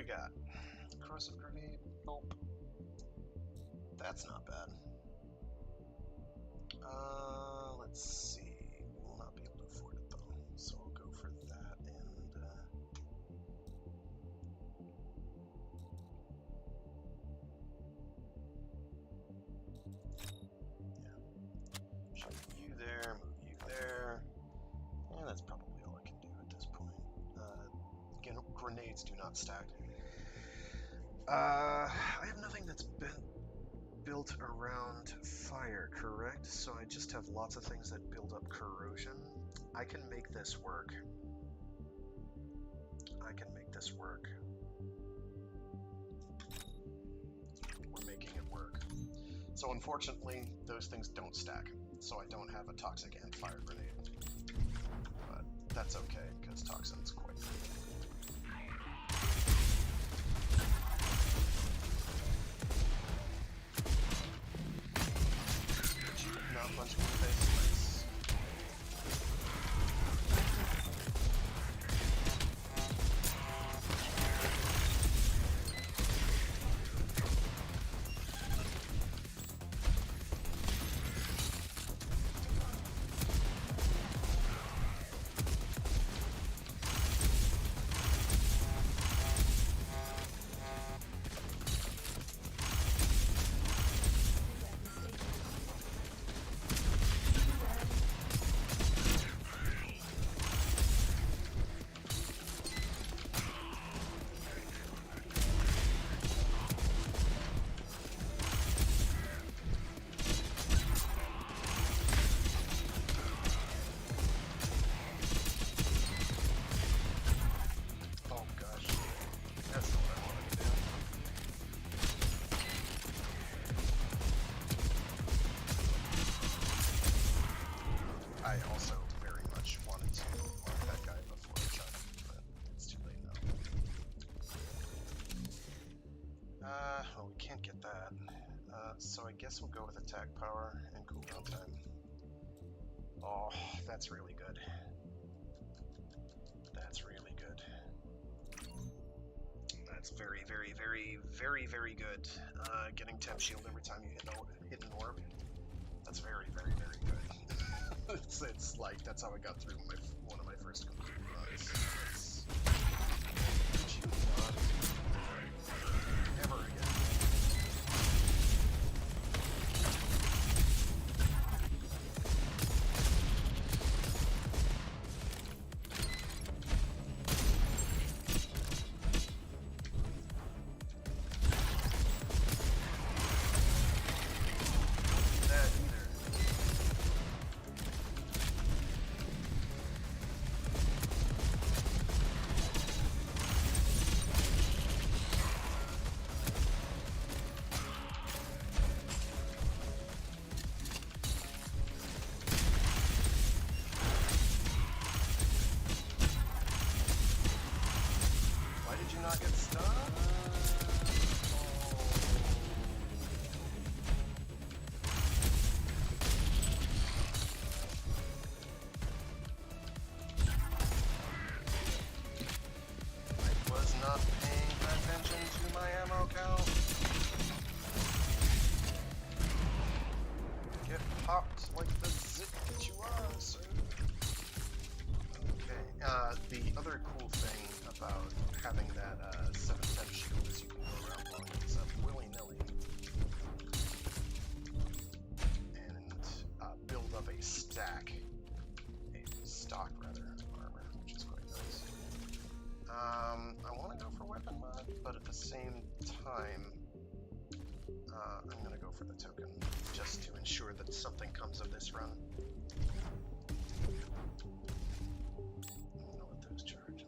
Got corrosive grenade. Nope. That's not bad. Let's see. We'll not be able to afford it though, so I'll go for that and yeah. Shove you there, move you there. And that's probably all I can do at this point. Again, grenades do not stack. I have nothing that's been built around fire, correct? So I just have lots of things that build up corrosion. I can make this work. I can make this work. We're making it work. So unfortunately, those things don't stack. So I don't have a toxic and fire grenade. But that's okay, because toxin's quite good. Not punch me in the face, please. I also very much wanted to mark that guy before I shot him, but it's too late now. Well, we can't get that. So I guess we'll go with attack power and cooldown time. Oh, that's really good. That's really good. That's very, very, very, very, very good. Getting temp shield every time you hit an orb. That's very, very, very good. it's like, that's how I got through one of my first complete runs. Never again. for the token, just to ensure that something comes of this run. I'm gonna let those charge.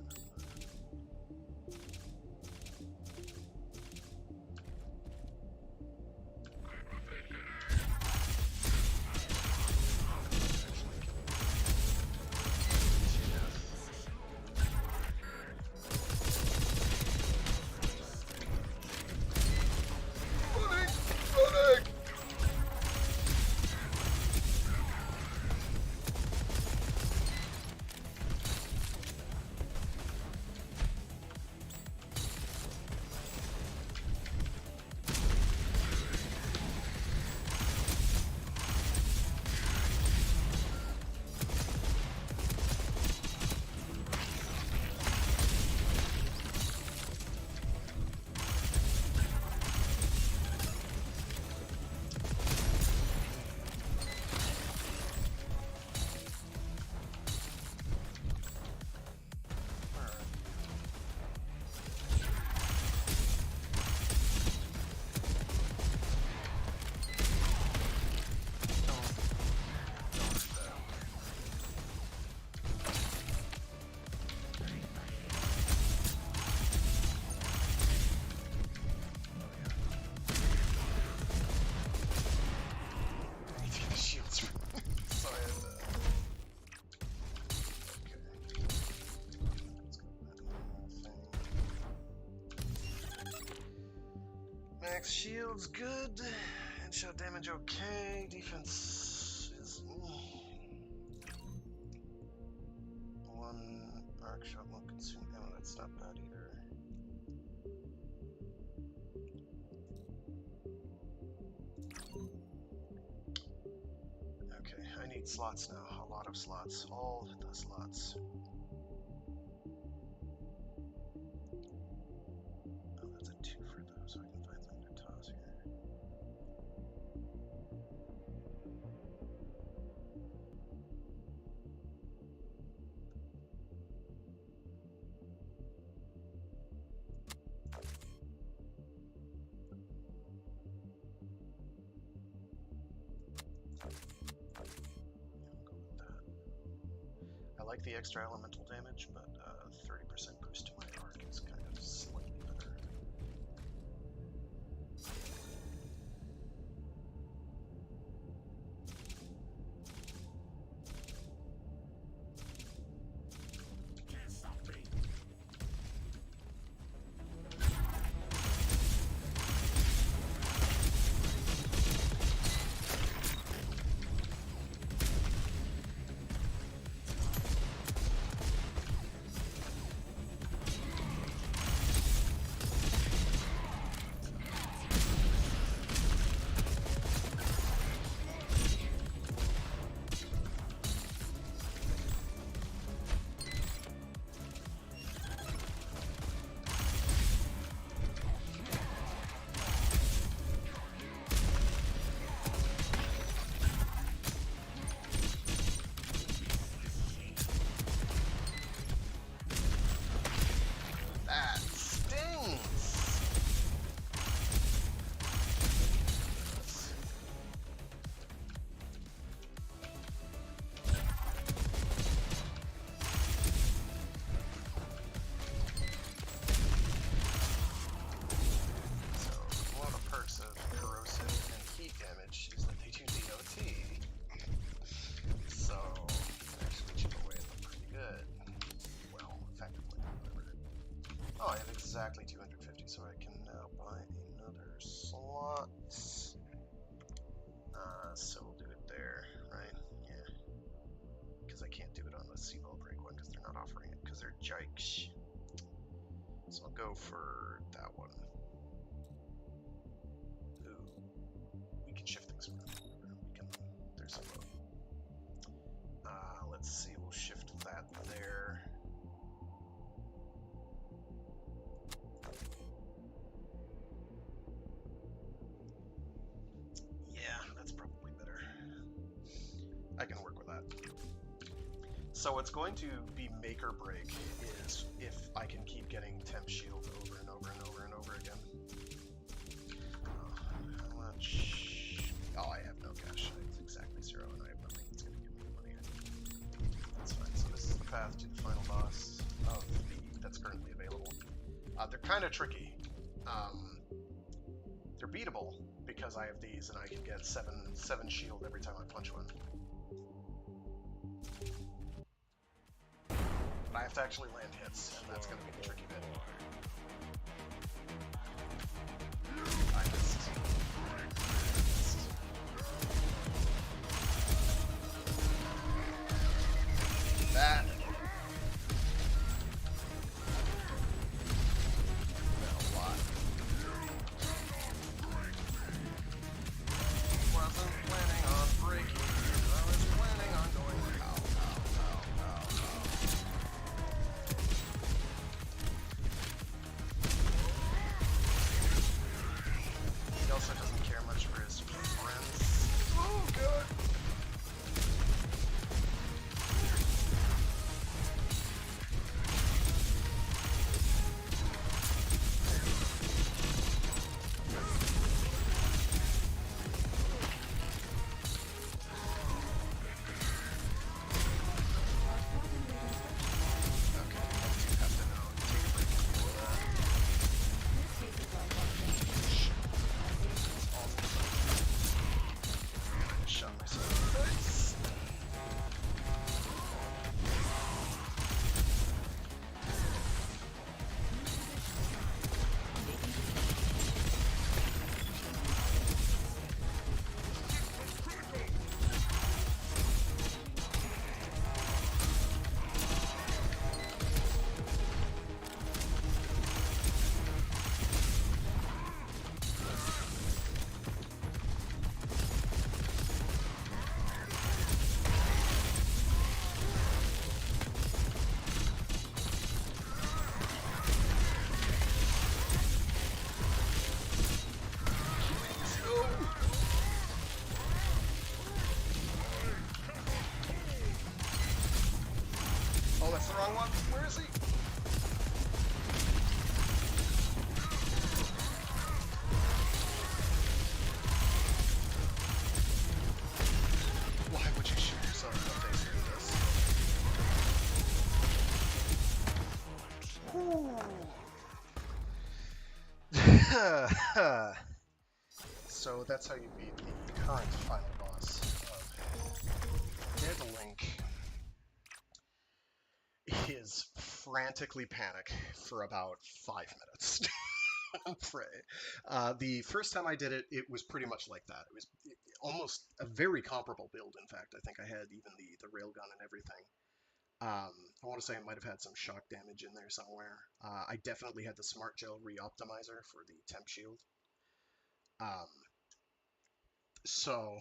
Max shield's good, headshot damage okay, defense is... One arc shot won't consume ammo, that's not bad either. Okay, I need slots now, a lot of slots, all the slots. Oh, that's a 2 for those, so I can find something to toss here. I like the extra elemental damage, but 30% boost to my arc is kind of slightly better. Exactly 250, so I can now buy another slot. So we'll do it there, right? Yeah. Because I can't do it on the Seawall Break one because they're not offering it because they're jikes. So I'll go for that one. Ooh. We can shift things around. We can, there's a let's see, we'll shift that there. I can work with that. So what's going to be make or break is if I can keep getting temp shield over and over and over and over again. How much? kind of tricky. They're beatable because I have these and I can get 7 shield every time I punch one. But I have to actually land hits, and that's going to be the tricky bit. I missed. That. A lot. Wasn't planning on breaking. I was planning on going. Ow, ow, ow, ow, ow. He also doesn't care much for his friends. Oh, God. Oh, that's the wrong one. Where is he? Why would you shoot yourself in the face like this? So that's how you beat the current final boss of Deadlink. Is frantically panic for about 5 minutes. The first time I did it, it was pretty much like that. It was almost a very comparable build, in fact. I think I had even the railgun and everything. I want to say I might have had some shock damage in there somewhere. I definitely had the Smart Gel Reoptimizer for the temp shield. So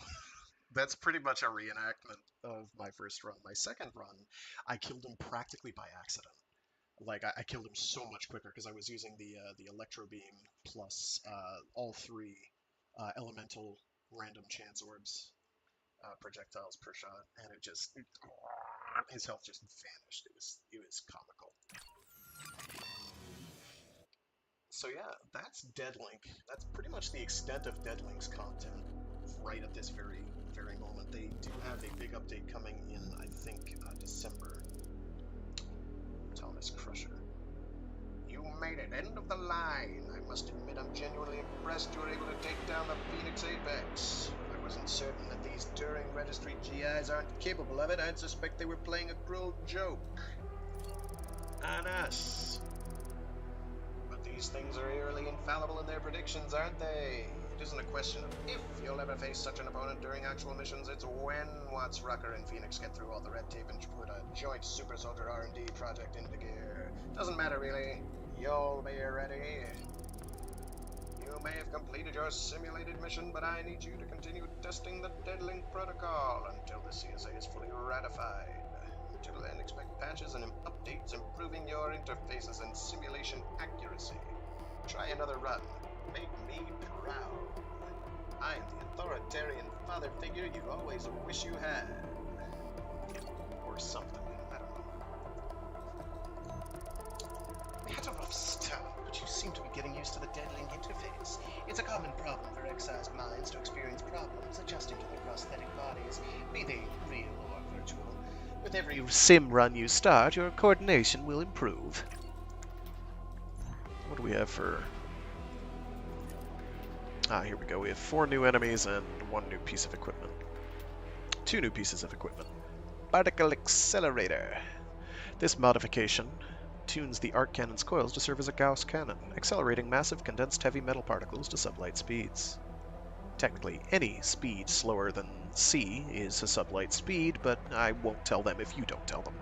that's pretty much a reenactment of my first run. My second run, I killed him practically by accident. Like, I killed him so much quicker because I was using the Electro Beam plus all 3 elemental random chance orbs projectiles per shot, and it just, his health just vanished. It was comical. So yeah, that's Deadlink. That's pretty much the extent of Deadlink's content right at this very moment. They do have a big update coming in, I think, December. Thomas Crusher. You made it, end of the line. I must admit I'm genuinely impressed you were able to take down the Phoenix Apex. If I wasn't certain that these Turing Registry GIs aren't capable of it, I'd suspect they were playing a cruel joke on us. But these things are eerily infallible in their predictions, aren't they? It isn't a question of if you'll ever face such an opponent during actual missions, it's when Watts, Rucker, and Phoenix get through all the red tape and put a joint super soldier R&D project into gear. Doesn't matter really, you'll be ready. You may have completed your simulated mission, but I need you to continue testing the Deadlink protocol until the CSA is fully ratified. Until then, expect patches and updates improving your interfaces and simulation accuracy. Try another run. Make me proud. I'm the authoritarian father figure you always wish you had. Or something. I don't know. Had a rough start, but you seem to be getting used to the Deadlink interface. It's a common problem for excised minds to experience problems adjusting to their prosthetic bodies, be they real or virtual. With every sim run you start, your coordination will improve. What do we have for... Ah, here we go. We have 4 new enemies and 1 new piece of equipment. 2 new pieces of equipment. Particle Accelerator. This modification tunes the arc cannon's coils to serve as a Gauss cannon, accelerating massive condensed heavy metal particles to sublight speeds. Technically, any speed slower than c is a sublight speed, but I won't tell them if you don't tell them.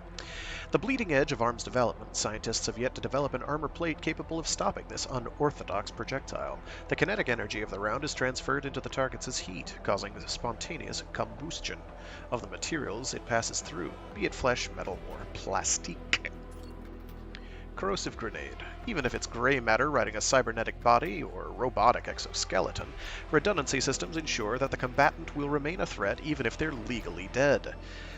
The bleeding edge of arms development, scientists have yet to develop an armor plate capable of stopping this unorthodox projectile. The kinetic energy of the round is transferred into the targets as heat, causing the spontaneous combustion of the materials it passes through, be it flesh, metal, or plastique. Corrosive grenade. Even if it's gray matter riding a cybernetic body or robotic exoskeleton, redundancy systems ensure that the combatant will remain a threat even if they're legally dead.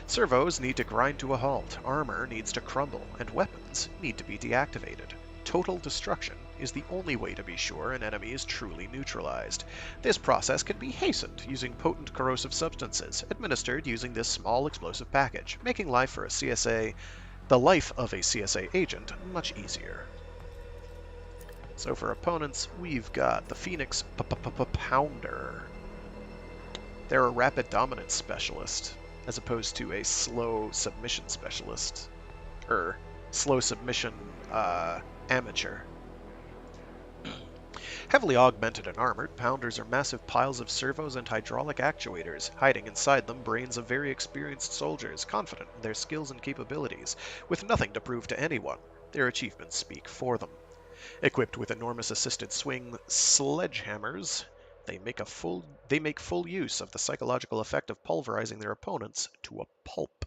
Servos need to grind to a halt, armor needs to crumble, and weapons need to be deactivated. Total destruction is the only way to be sure an enemy is truly neutralized. This process can be hastened using potent corrosive substances, administered using this small explosive package, making life for the life of a CSA agent much easier. So for opponents, we've got the Phoenix Pounder. They're a rapid dominance specialist, as opposed to a slow submission specialist. Slow submission amateur. Heavily augmented and armored, Pounders are massive piles of servos and hydraulic actuators, hiding inside them brains of very experienced soldiers, confident in their skills and capabilities, with nothing to prove to anyone. Their achievements speak for them. Equipped with enormous assisted swing sledgehammers, they make full use of the psychological effect of pulverizing their opponents to a pulp.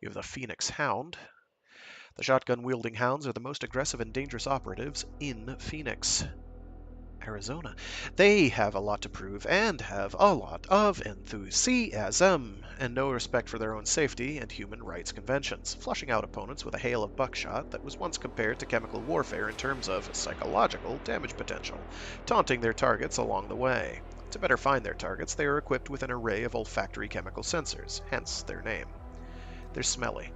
You have the Phoenix Hound. The shotgun-wielding hounds are the most aggressive and dangerous operatives in Phoenix, Arizona. They have a lot to prove and have a lot of enthusiasm and no respect for their own safety and human rights conventions, flushing out opponents with a hail of buckshot that was once compared to chemical warfare in terms of psychological damage potential, taunting their targets along the way. To better find their targets, they are equipped with an array of olfactory chemical sensors, hence their name. They're smelly.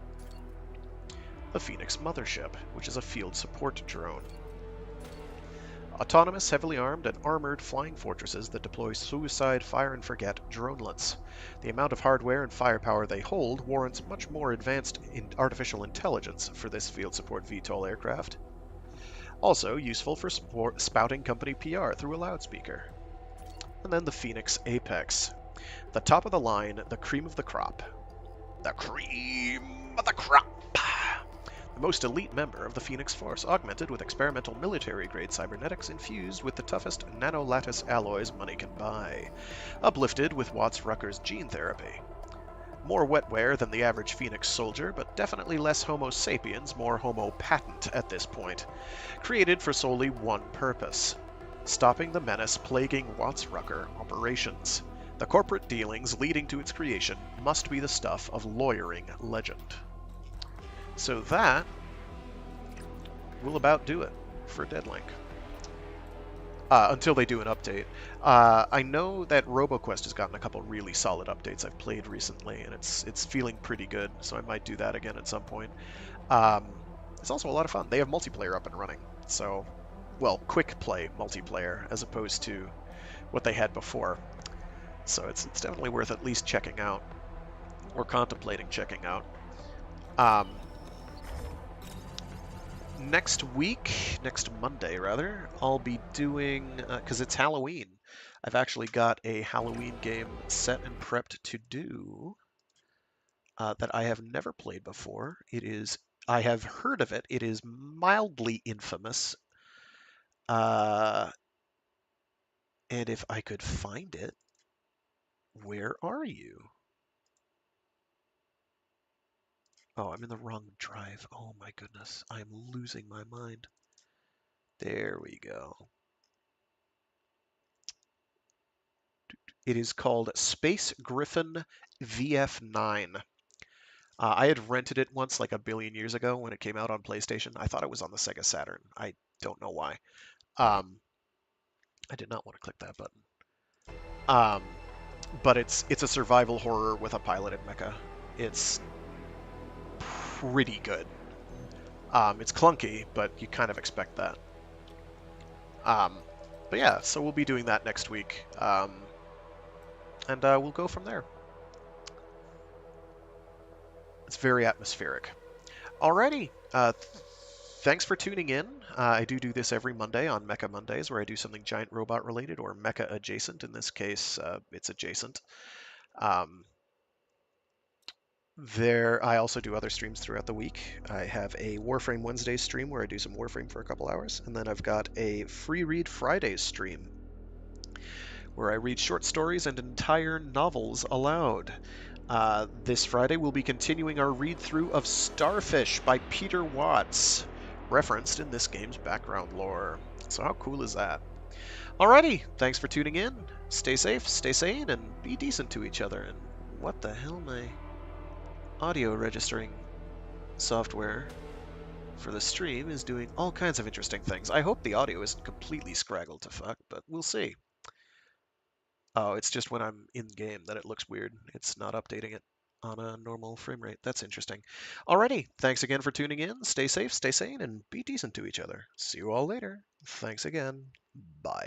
The Phoenix Mothership, which is a field support drone. Autonomous, heavily armed, and armored flying fortresses that deploy suicide, fire-and-forget dronelets. The amount of hardware and firepower they hold warrants much more advanced artificial intelligence for this field support VTOL aircraft. Also useful for spouting company PR through a loudspeaker. And then the Phoenix Apex. The top of the line, the cream of the crop. The cream of the crop! The most elite member of the Phoenix Force, augmented with experimental military-grade cybernetics infused with the toughest nano-lattice alloys money can buy. Uplifted with Watts-Rucker's gene therapy. More wetware than the average Phoenix soldier, but definitely less Homo sapiens, more Homo patent at this point. Created for solely one purpose: stopping the menace plaguing Watts-Rucker operations. The corporate dealings leading to its creation must be the stuff of lawyering legend. So that will about do it for Deadlink. Until they do an update. I know that RoboQuest has gotten a couple really solid updates I've played recently, and it's feeling pretty good, so I might do that again at some point. It's also a lot of fun. They have multiplayer up and running, so, well, quick play multiplayer as opposed to what they had before. So it's definitely worth at least checking out, or contemplating checking out. Next Monday rather, I'll be doing, because it's Halloween, I've actually got a Halloween game set and prepped to do that I have never played before. I have heard of it. It is mildly infamous. And if I could find it, where are you? Oh, I'm in the wrong drive. Oh my goodness. I'm losing my mind. There we go. It is called Space Griffin VF9. I had rented it once like a billion years ago when it came out on PlayStation. I thought it was on the Sega Saturn. I don't know why. I did not want to click that button. But it's a survival horror with a piloted mecha. It's pretty good. It's clunky, but you kind of expect that. But yeah, so we'll be doing that next week, and we'll go from there. It's very atmospheric. Alrighty, thanks for tuning in. I do this every Monday on Mecha Mondays, where I do something giant robot related or mecha-adjacent. In this case, it's adjacent. I also do other streams throughout the week. I have a Warframe Wednesdays stream where I do some Warframe for a couple hours, and then I've got a Free Read Fridays stream where I read short stories and entire novels aloud. This Friday, we'll be continuing our read-through of Starfish by Peter Watts, referenced in this game's background lore. So how cool is that? Alrighty, thanks for tuning in. Stay safe, stay sane, and be decent to each other. And what the hell, my audio registering software for the stream is doing all kinds of interesting things. I hope the audio isn't completely scraggled to fuck, but we'll see. Oh, it's just when I'm in game that it looks weird. It's not updating it on a normal frame rate. That's interesting. Alrighty, thanks again for tuning in. Stay safe, stay sane, and be decent to each other. See you all later. Thanks again. Bye.